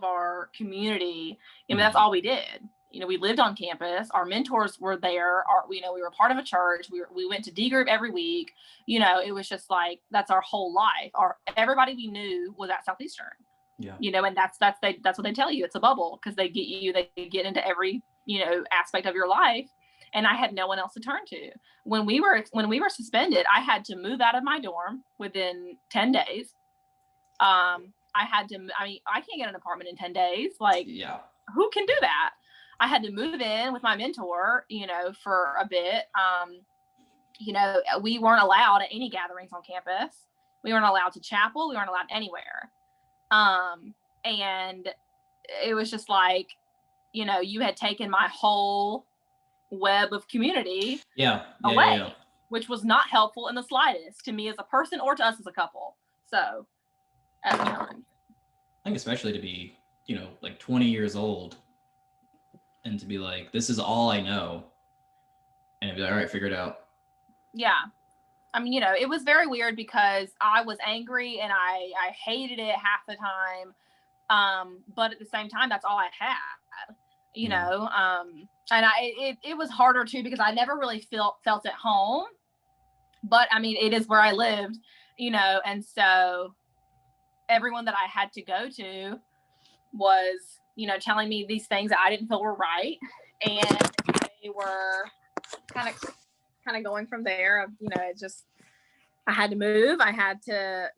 our community, that's all we did. We lived on campus. Our mentors were there. We were part of a church. We went to D group every week. It was just like, that's our whole life. Everybody we knew was at Southeastern. Yeah. And that's what they tell you. It's a bubble, because they get into every, aspect of your life. And I had no one else to turn to. When we were suspended, I had to move out of my dorm within 10 days. I mean, I can't get an apartment in 10 days. Like, Yeah. who can do that? I had to move in with my mentor, for a bit. We weren't allowed at any gatherings on campus. We weren't allowed to chapel. We weren't allowed anywhere. And it was just like, you had taken my whole web of community away, which was not helpful in the slightest to me as a person or to us as a couple. So at the time, I think especially to be, like 20 years old and to be like, this is all I know. And to be like, all right, figure it out. Yeah. I mean, it was very weird because I was angry and I hated it half the time. But at the same time, that's all I had, and it was harder too, because I never really felt at home, but I mean, it is where I lived, and so everyone that I had to go to was, telling me these things that I didn't feel were right. And they were kind of going from there. It just, I had to move. I had to,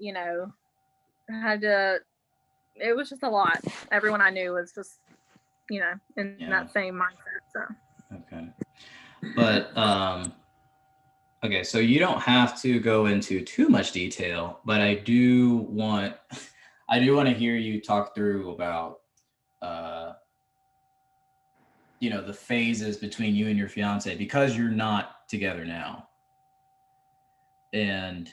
it was just a lot. Everyone I knew was just, in that same mindset. So. Okay. But, okay, so you don't have to go into too much detail, but I do want to hear you talk through about, the phases between you and your fiance, because you're not together now. And,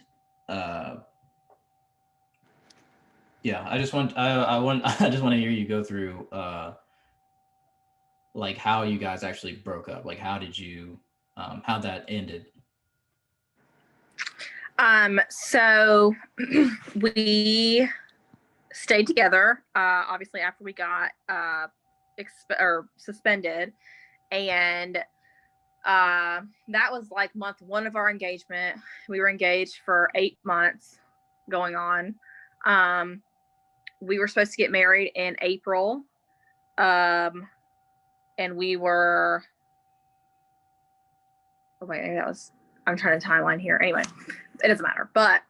yeah, I just want to hear you go through, like how you guys actually broke up. Like, how did you, how that ended? So we stayed together, obviously after we got, suspended. And, that was like month 1 of our engagement. We were engaged for 8 months going on. We were supposed to get married in April. And we were, I'm trying to timeline here. Anyway, it doesn't matter. But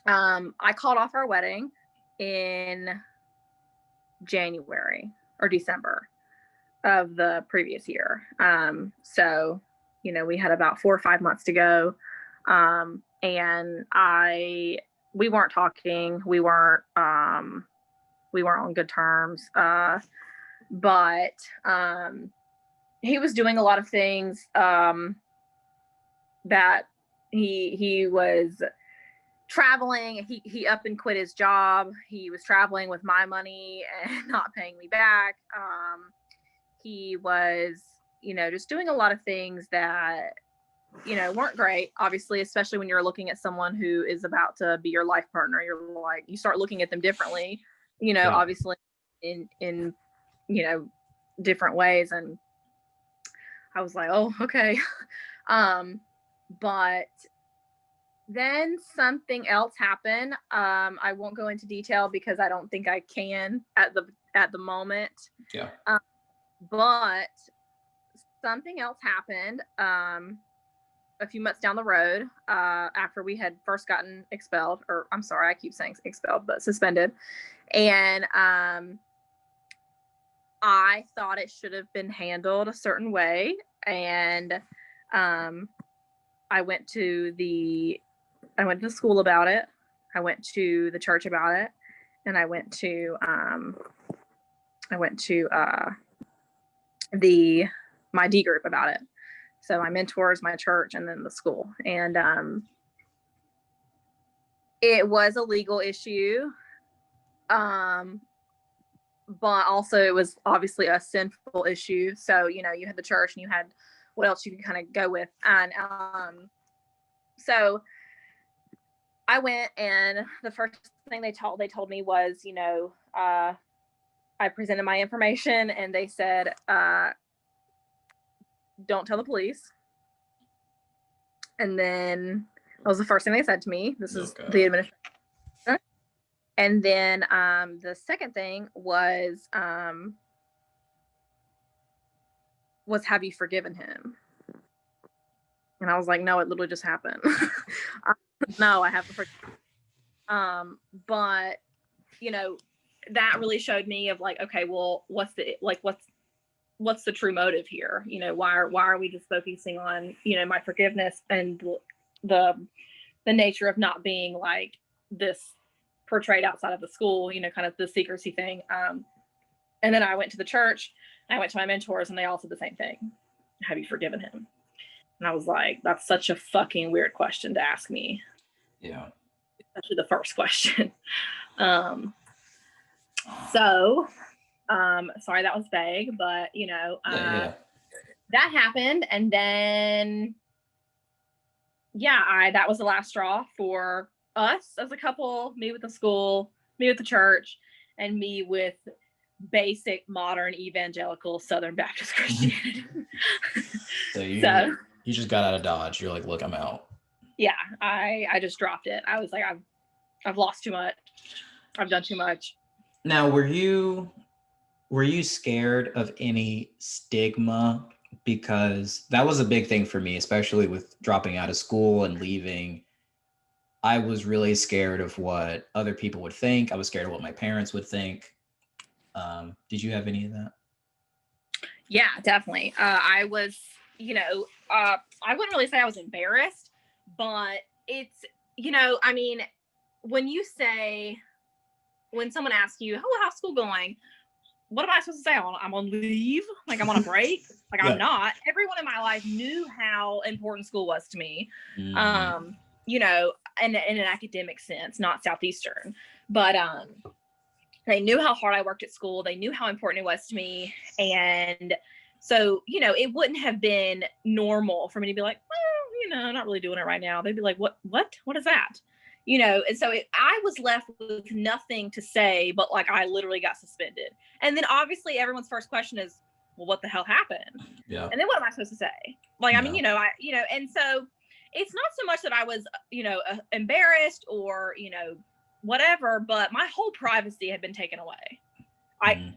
I called off our wedding in January or December of the previous year. So, we had about 4 or 5 months to go. And we weren't talking. We weren't on good terms. But he was doing a lot of things that he was traveling. He up and quit his job. He was traveling with my money and not paying me back. He was, just doing a lot of things that, weren't great, obviously, especially when you're looking at someone who is about to be your life partner. You start looking at them differently, obviously in different ways. And I was like, oh, okay. But then something else happened. I won't go into detail because I don't think I can at the moment. Yeah. But something else happened a few months down the road, after we had first gotten expelled, or I'm sorry, I keep saying expelled, but suspended. And I thought it should have been handled a certain way. And I went to the school about it. I went to the church about it. And I went to my D group about it. So my mentors, my church, and then the school. And it was a legal issue. But also it was obviously a sinful issue. So, you had the church and you had what else you could kind of go with. And so I went, and the first thing they told me was, I presented my information, and they said, don't tell the police. And then that was the first thing they said to me. This is the administration. And then the second thing was have you forgiven him? And I was like, no, it literally just happened. No, I haven't forgiven. But that really showed me of like, okay, well, what's the true motive here? Why are we just focusing on, my forgiveness and the nature of not being like this portrayed outside of the school, kind of the secrecy thing. And then I went to the church, and I went to my mentors, and they all said the same thing. Have you forgiven him? And I was like, that's such a fucking weird question to ask me. Yeah. Especially the first question. So, sorry, that was vague, but that happened. And then, that was the last straw for us as a couple, me with the school, me with the church, and me with basic modern evangelical Southern Baptist Christianity. So you just got out of Dodge. You're like, look, I'm out. Yeah, I just dropped it. I was like, I've lost too much. I've done too much. Now, were you scared of any stigma? Because that was a big thing for me, especially with dropping out of school and leaving. I was really scared of what other people would think. I was scared of what my parents would think. Did you have any of that? Yeah, definitely. I was, I wouldn't really say I was embarrassed, but it's, I mean, when someone asks you, oh, how's school going? What am I supposed to say? I'm on leave? Like, I'm on a break? Like, yeah. I'm not. Everyone in my life knew how important school was to me, in an academic sense, not Southeastern. But they knew how hard I worked at school. They knew how important it was to me. And so, it wouldn't have been normal for me to be like, well, I'm not really doing it right now. They'd be like, what is that? And so I was left with nothing to say, but like, I literally got suspended. And then obviously everyone's first question is, well, what the hell happened? Yeah. And then what am I supposed to say? Like, I mean, and so it's not so much that I was, embarrassed or, whatever, but my whole privacy had been taken away. I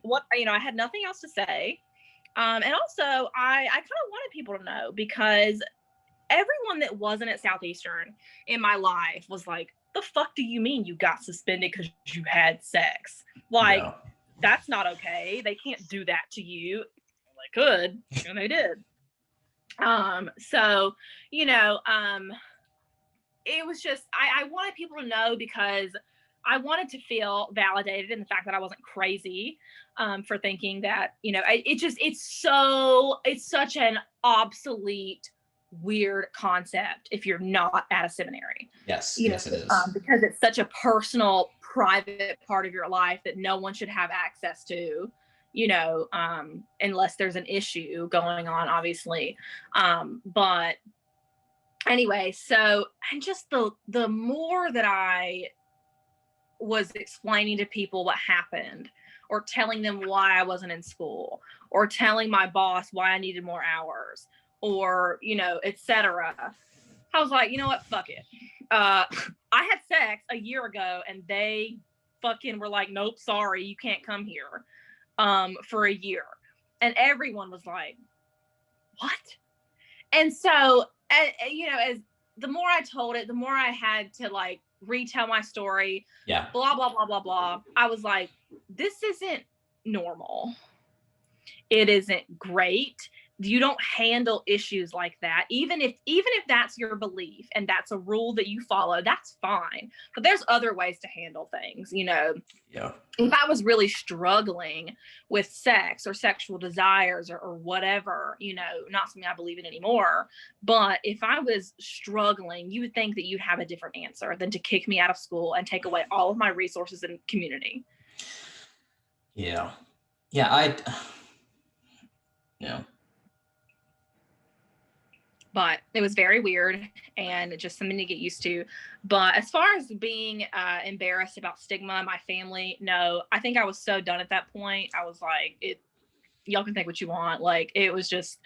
had nothing else to say. And also I kind of wanted people to know, because everyone that wasn't at Southeastern in my life was like, the fuck do you mean you got suspended because you had sex? Like, that's not okay. They can't do that to you. They could, and they did. So, it was just, I wanted people to know, because I wanted to feel validated in the fact that I wasn't crazy for thinking that, it's such an obsolete, weird concept if you're not at a seminary. Yes, yes, it is. Because it's such a personal, private part of your life that no one should have access to, unless there's an issue going on, obviously. But anyway, so, and just the more that I was explaining to people what happened, or telling them why I wasn't in school, or telling my boss why I needed more hours, or, etc. I was like, you know what? Fuck it. I had sex a year ago, and they fucking were like, nope, sorry, you can't come here for a year. And everyone was like, what? And so, as the more I told it, the more I had to like retell my story. Yeah. Blah, blah, blah, blah, blah. I was like, this isn't normal. It isn't great. You don't handle issues like that. Even if that's your belief and that's a rule that you follow, that's fine. But there's other ways to handle things, Yeah. If I was really struggling with sex or sexual desires or whatever, not something I believe in anymore. But if I was struggling, you would think that you'd have a different answer than to kick me out of school and take away all of my resources and community. Yeah. Yeah. But it was very weird and just something to get used to. But as far as being embarrassed about stigma, my family, no, I think I was so done at that point. I was like, y'all can think what you want. Like, it was just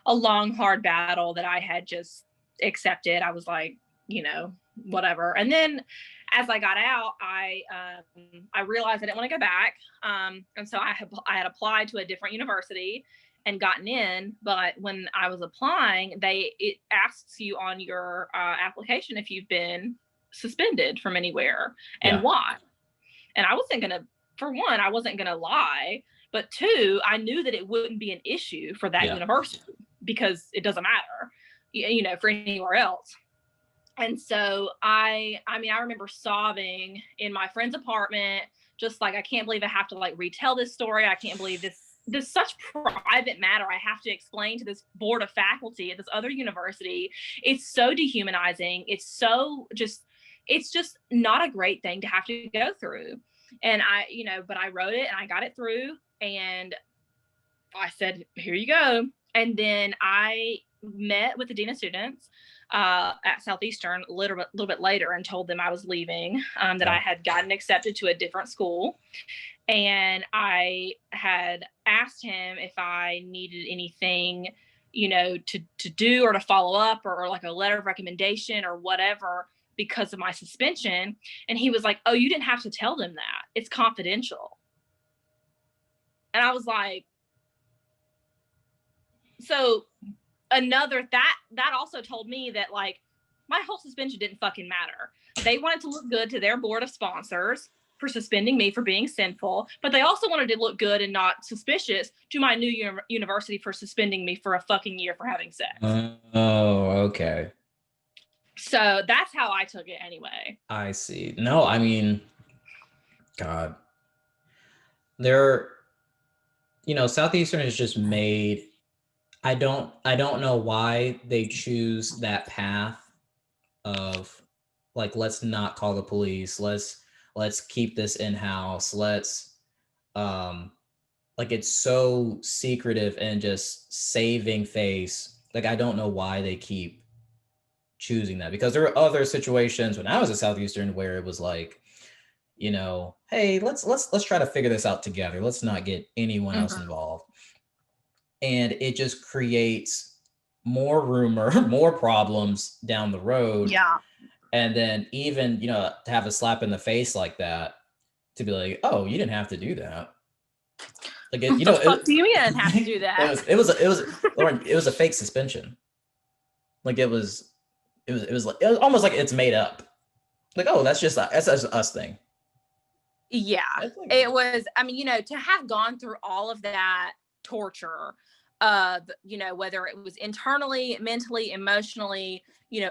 a long, hard battle that I had just accepted. I was like, whatever. And then as I got out, I realized I didn't want to go back. And so I had applied to a different university and gotten in, but when I was applying, it asks you on your application if you've been suspended from anywhere and why. And I wasn't going to, for one, I wasn't going to lie. But two, I knew that it wouldn't be an issue for that university because it doesn't matter, you know, for anywhere else. And so I remember sobbing in my friend's apartment, just like, I can't believe I have to like retell this story. I can't believe this such private matter I have to explain to this board of faculty at this other university. It's so dehumanizing. It's just not a great thing to have to go through. And but I wrote it and I got it through, and I said, here you go. And then I met with the dean of students at Southeastern a little bit later and told them I was leaving, that I had gotten accepted to a different school. And I had asked him if I needed anything, you know, to do or to follow up, or like a letter of recommendation or whatever because of my suspension. And he was like, oh, you didn't have to tell them that. It's confidential. And I was like, so that also told me that like my whole suspension didn't fucking matter. They wanted to look good to their board of sponsors for suspending me for being sinful, but they also wanted to look good and not suspicious to my new university for suspending me for a fucking year for having sex. Oh, okay. So that's how I took it anyway. I see. No, I mean, God, Southeastern is just made. I don't know why they choose that path of like, let's not call the police. Let's keep this in-house. Let's like, it's so secretive and just saving face. Like, I don't know why they keep choosing that, because there were other situations when I was at Southeastern where it was like, hey, let's try to figure this out together. Let's not get anyone else involved. And it just creates more rumor, more problems down the road. Yeah. And then even, to have a slap in the face like that, to be like, oh, you didn't have to do that. Like, what the fuck do you mean I didn't have to do that? It was a fake suspension. Like, it was almost like it's made up. Like, oh, that's just us thing. Yeah, it was. I mean, to have gone through all of that torture, whether it was internally, mentally, emotionally,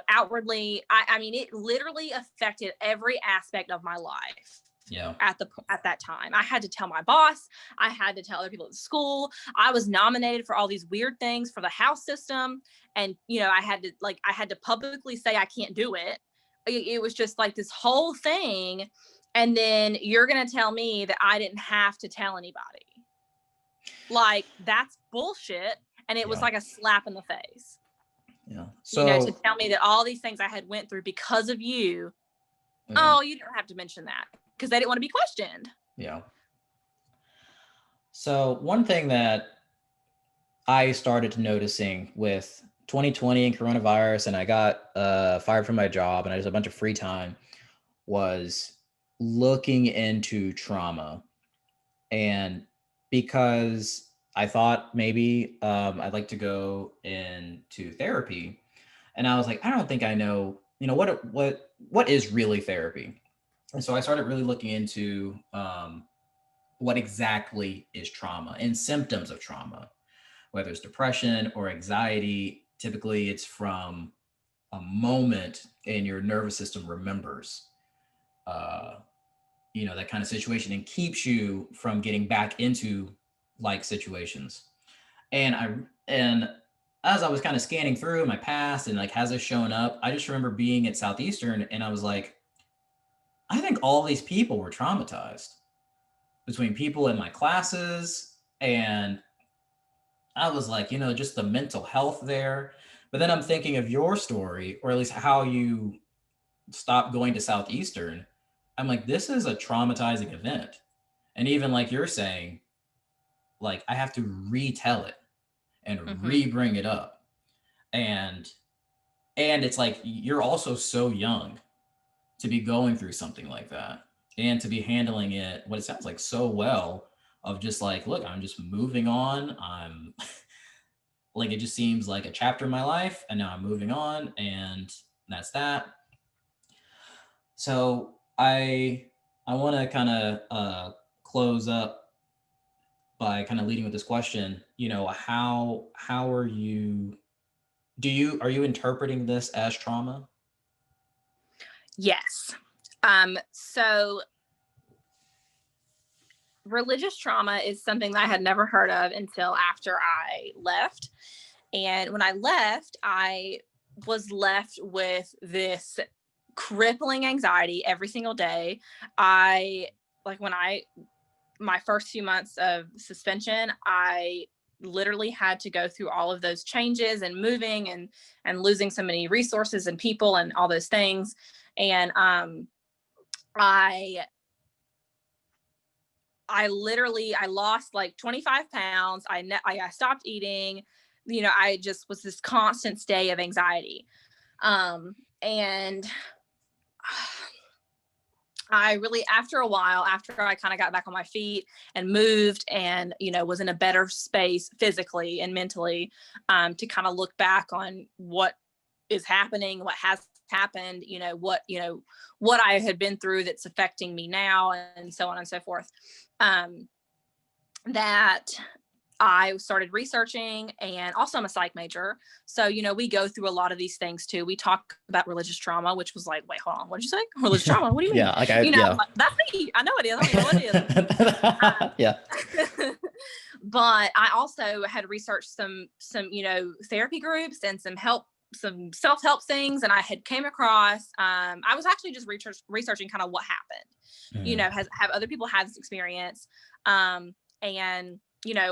outwardly, I mean, it literally affected every aspect of my life. Yeah. At that time, I had to tell my boss. I had to tell other people at school. I was nominated for all these weird things for the house system, and I had to publicly say I can't do it. It was just like this whole thing. And then you're going to tell me that I didn't have to tell anybody. Like, that's bullshit. And it was like a slap in the face. Yeah. So, to tell me that all these things I had went through because of you. Yeah. Oh, you don't have to mention that, because they didn't want to be questioned. Yeah. So one thing that I started noticing with 2020 and coronavirus, and I got fired from my job and I just had a bunch of free time, was looking into trauma. And because I thought maybe I'd like to go into therapy, and I was like, I don't think I know, what is really therapy. And so I started really looking into what exactly is trauma and symptoms of trauma, whether it's depression or anxiety. Typically it's from a moment and your nervous system remembers that kind of situation and keeps you from getting back into like situations. And as I was kind of scanning through my past and like, has it shown up? I just remember being at Southeastern and I was like, I think all these people were traumatized, between people in my classes. And I was like, just the mental health there. But then I'm thinking of your story, or at least how you stopped going to Southeastern. I'm like, this is a traumatizing event. And even like you're saying, like, I have to retell it and re-bring it up. And it's like, you're also so young to be going through something like that and to be handling it, what it sounds like, so well, of just like, look, I'm just moving on. I'm like, it just seems like a chapter in my life, and now I'm moving on, and that's that. So I I want to kind of close up by kind of leading with this question. How are you? Are you interpreting this as trauma? Yes. So religious trauma is something that I had never heard of until after I left. And when I left, I was left with this crippling anxiety every single day. My first few months of suspension, I literally had to go through all of those changes and moving and losing so many resources and people and all those things. And I lost like 25 pounds. I stopped eating. I just was this constant state of anxiety. And I really, after a while, after I kind of got back on my feet and moved and, was in a better space physically and mentally, to kind of look back on what is happening, what has happened, what I had been through that's affecting me now, and so on and so forth. That I started researching, and also I'm a psych major. So, we go through a lot of these things too. We talk about religious trauma, which was like, wait, hold on. What did you say? Religious trauma? What do you mean? Yeah. Like that's me. I know it is. I don't know what it is. Yeah. But I also had researched some, therapy groups and some self-help things. And I had came across, I was actually just researching kind of what happened, have other people had this experience. And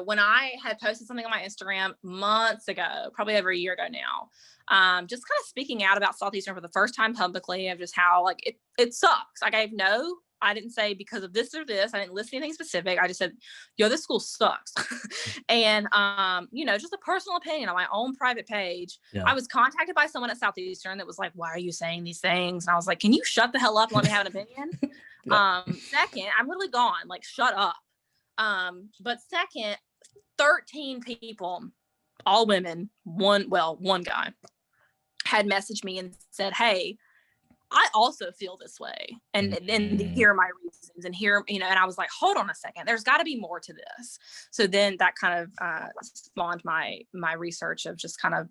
when I had posted something on my Instagram months ago, probably over a year ago now, just kind of speaking out about Southeastern for the first time publicly, of just how like it sucks. Like I didn't say because of this or this. I didn't list anything specific. I just said, this school sucks. And, just a personal opinion on my own private page. Yeah. I was contacted by someone at Southeastern that was like, why are you saying these things? And I was like, can you shut the hell up and let me have an opinion? Yeah. Second, I'm literally gone. Like, shut up. But second, 13 people, all women, one guy had messaged me and said, hey, I also feel this way. And here are my reasons, and here, and I was like, hold on a second, there's got to be more to this. So then that kind of spawned my research of just kind of,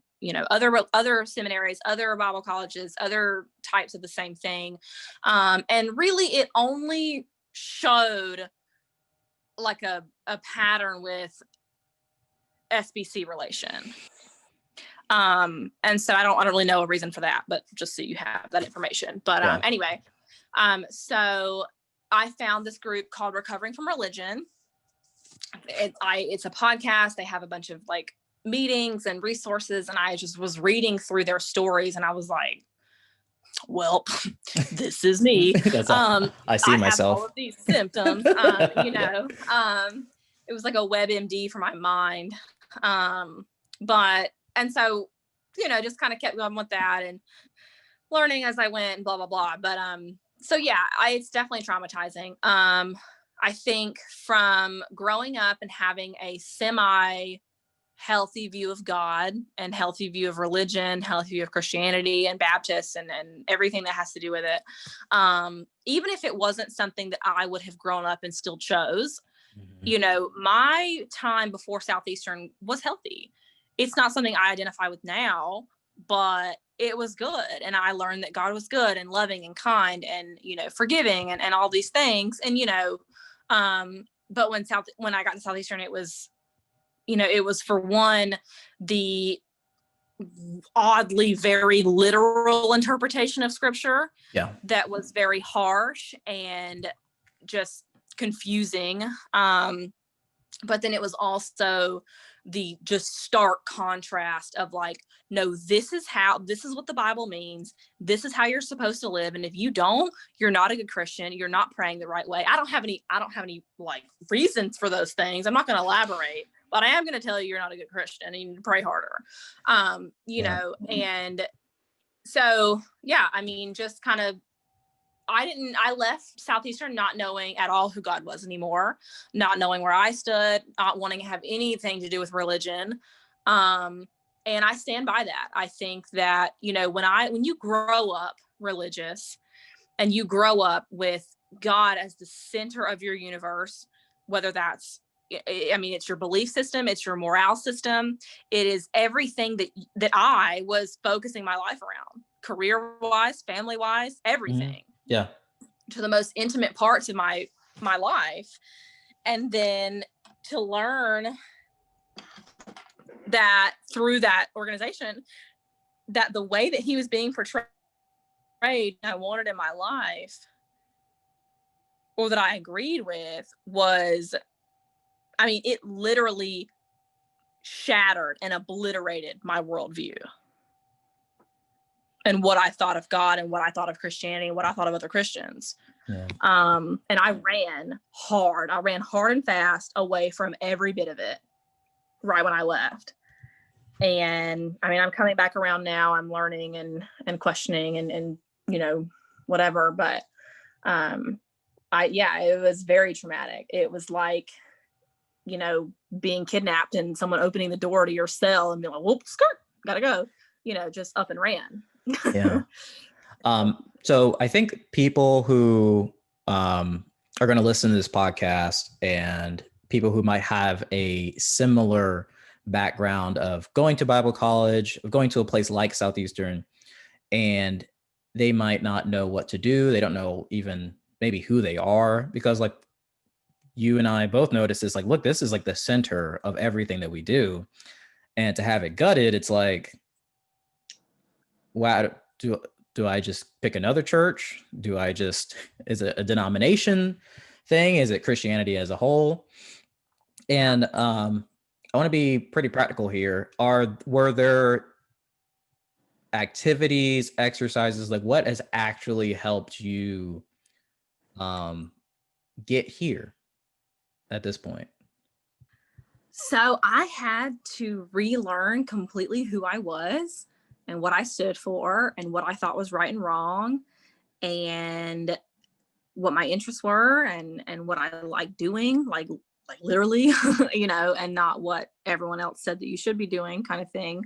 other seminaries, other Bible colleges, other types of the same thing. And really it only showed like a pattern with SBC relation. And so I don't really know a reason for that, but just so you have that information. But Yeah. Anyway, so I found this group called Recovering from Religion. It's a podcast. They have a bunch of like meetings and resources, and I just was reading through their stories, and I was like, well, this is me. I see myself. Have all of these symptoms. It was like a WebMD for my mind. And so, just kind of kept going with that and learning as I went and blah, blah, blah. But, so yeah, it's definitely traumatizing. I think from growing up and having a semi-healthy view of God and healthy view of religion, healthy view of Christianity and Baptists and everything that has to do with it. Even if it wasn't something that I would have grown up and still chose, my time before Southeastern was healthy. It's not something I identify with now, but it was good. And I learned that God was good and loving and kind and, forgiving and all these things. And, but when I got to Southeastern, it was, it was for one, the oddly very literal interpretation of scripture. Yeah. That was very harsh and just confusing. But then it was also the just stark contrast of like, no, this is what the Bible means. This is how you're supposed to live. And if you don't, you're not a good Christian. You're not praying the right way. I don't have any like reasons for those things. I'm not going to elaborate, but I am going to tell you, you're not a good Christian and you need to pray harder. And so, yeah, I mean, just kind of, I left Southeastern not knowing at all who God was anymore, not knowing where I stood, not wanting to have anything to do with religion. And I stand by that. I think that, when you grow up religious and you grow up with God as the center of your universe, whether that's, I mean, it's your belief system, it's your morale system. It is everything that I was focusing my life around, career-wise, family-wise, everything. Yeah. To the most intimate parts of my life. And then to learn that through that organization, that the way that he was being portrayed, I wanted in my life, or that I agreed with, was, I mean, it literally shattered and obliterated my worldview and what I thought of God and what I thought of Christianity and what I thought of other Christians. Yeah. And I ran hard and fast away from every bit of it right when I left. And I mean, I'm coming back around now. I'm learning and questioning and you know, whatever. But it was very traumatic. It was like, you know, being kidnapped and someone opening the door to your cell and being like, whoop, skirt, gotta go, you know, just up and ran. Yeah. So I think people who are going to listen to this podcast and people who might have a similar background of going to Bible college, of going to a place like Southeastern, and they might not know what to do. They don't know even maybe who they are, because like you and I both noticed this, like, look, this is like the center of everything that we do. And to have it gutted, it's like, wow, do I just pick another church? Is it a denomination thing? Is it Christianity as a whole? And I want to be pretty practical here. Were there activities, exercises, like what has actually helped you get here at this point? So I had to relearn completely who I was and what I stood for and what I thought was right and wrong and what my interests were and what I like doing, like literally, you know, and not what everyone else said that you should be doing, kind of thing.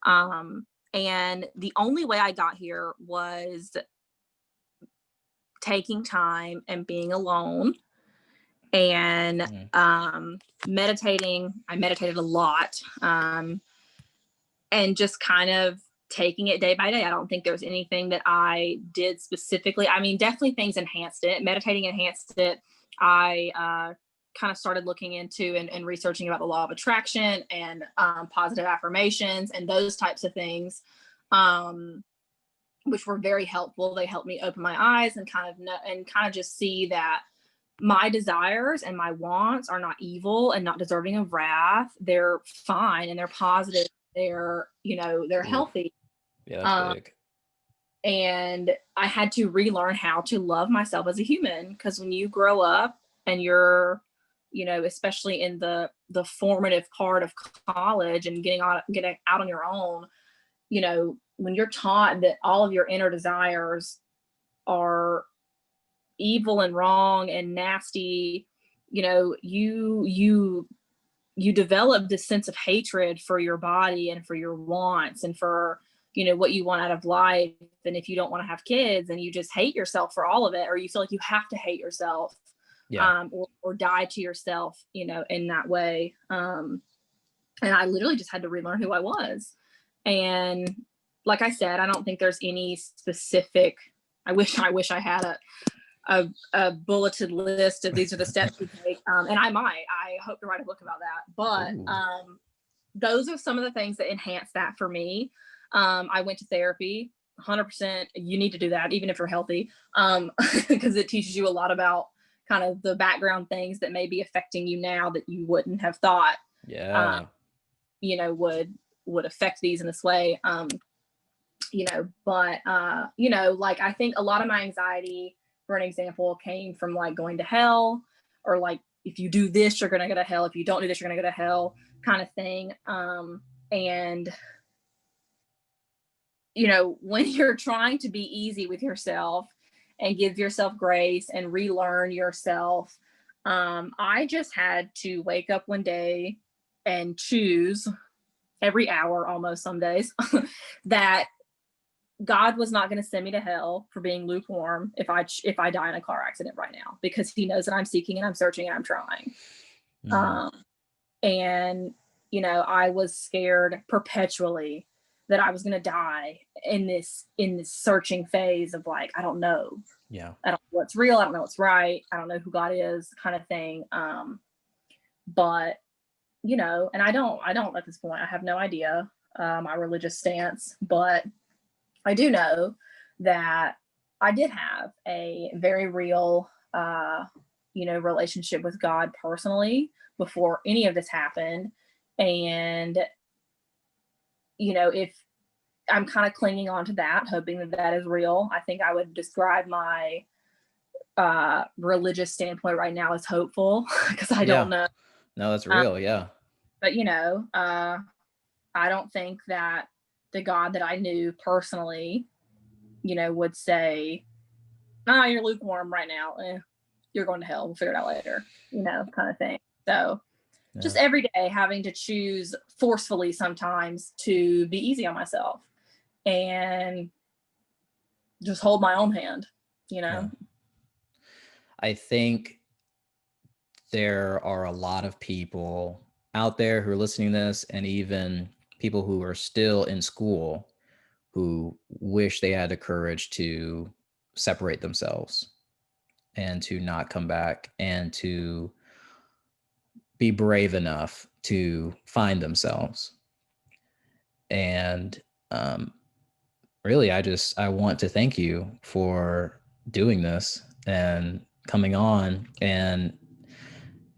And the only way I got here was taking time and being alone and meditating. I meditated a lot, and just kind of taking it day by day. I don't think there was anything that I did specifically. I mean, definitely things enhanced it. Meditating enhanced it. I kind of started looking into and researching about the law of attraction and positive affirmations and those types of things, which were very helpful. They helped me open my eyes and kind of just see that my desires and my wants are not evil and not deserving of wrath. They're fine and they're positive. They're, you know, they're healthy. Yeah, that's big. And I had to relearn how to love myself as a human, because when you grow up and you're, you know, especially in the formative part of college and getting out on your own, you know, when you're taught that all of your inner desires are evil and wrong and nasty, you know, you develop this sense of hatred for your body and for your wants and for, you know, what you want out of life. And if you don't want to have kids, and you just hate yourself for all of it, or you feel like you have to hate yourself, or die to yourself, you know, in that way. And I literally just had to relearn who I was. And like I said, I don't think there's any specific, I wish I had a bulleted list of these are the steps you take. And I hope to write a book about that. But those are some of the things that enhance that for me. I went to therapy, 100%. You need to do that, even if you're healthy, because it teaches you a lot about kind of the background things that may be affecting you now that you wouldn't have thought, you know, would affect these in this way. You know, but, you know, like, I think a lot of my anxiety, for an example, came from like going to hell, or like, if you do this, you're going to go to hell. If you don't do this, you're going to go to hell, kind of thing. And, you know, when you're trying to be easy with yourself and give yourself grace and relearn yourself, I just had to wake up one day and choose every hour, almost some days, that God was not going to send me to hell for being lukewarm if I die in a car accident right now, because he knows that I'm seeking and I'm searching and I'm trying. And, you know, I was scared perpetually that I was going to die in this searching phase of like, I don't know. Yeah. I don't know what's real. I don't know what's right. I don't know who God is, kind of thing. But, you know, and I don't at this point, I have no idea my religious stance, but I do know that I did have a very real, you know, relationship with God personally before any of this happened. And, you know, if I'm kind of clinging on to that, hoping that that is real, I think I would describe my religious standpoint right now as hopeful, because I don't know. No, that's real. Yeah. But, you know, I don't think that the God that I knew personally, you know, would say, "Ah, you're lukewarm right now. You're going to hell. We'll figure it out later," you know, kind of thing. So just every day having to choose forcefully sometimes to be easy on myself and just hold my own hand, you know? Yeah. I think there are a lot of people out there who are listening to this, and even people who are still in school who wish they had the courage to separate themselves and to not come back and to be brave enough to find themselves. And really, I want to thank you for doing this and coming on and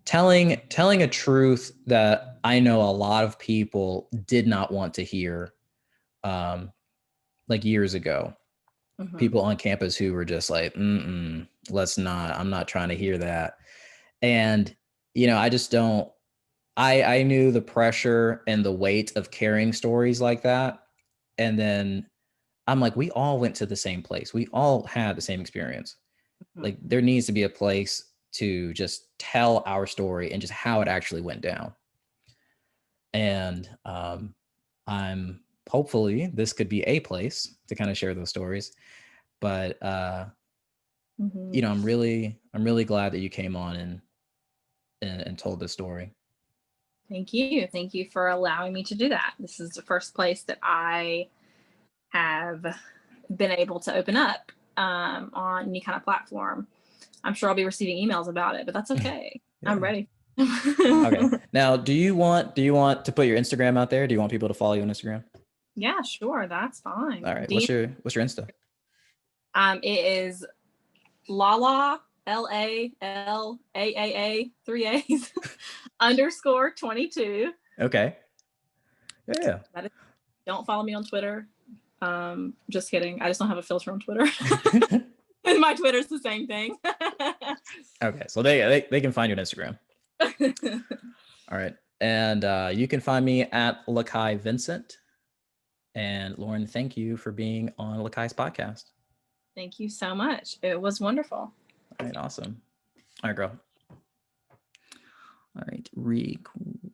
telling a truth that I know a lot of people did not want to hear, like years ago. People on campus who were just like, let's not, I'm not trying to hear that. And, you know, I just don't, I knew the pressure and the weight of carrying stories like that. And then I'm like, we all went to the same place. We all had the same experience. Like there needs to be a place to just tell our story and just how it actually went down. And I'm hopefully this could be a place to kind of share those stories. But you know, I'm really glad that you came on and told this story. Thank you. Thank you for allowing me to do that. This is the first place that I have been able to open up on any kind of platform. I'm sure I'll be receiving emails about it, but that's okay. Yeah. I'm ready. Okay. Now, do you want to put your Instagram out there? Do you want people to follow you on Instagram? Yeah, sure. That's fine. All right. What's your Insta? It is Lala, LALAAA 3 A's underscore 22. Okay. Yeah. Don't follow me on Twitter. Just kidding. I just don't have a filter on Twitter. My Twitter's the same thing. Okay. So they can find you on Instagram. All right. And you can find me at Lakai Vincent. And Lauren, thank you for being on Lakai's podcast. Thank you so much. It was wonderful. All right. Awesome. All right, girl. All right. Cool.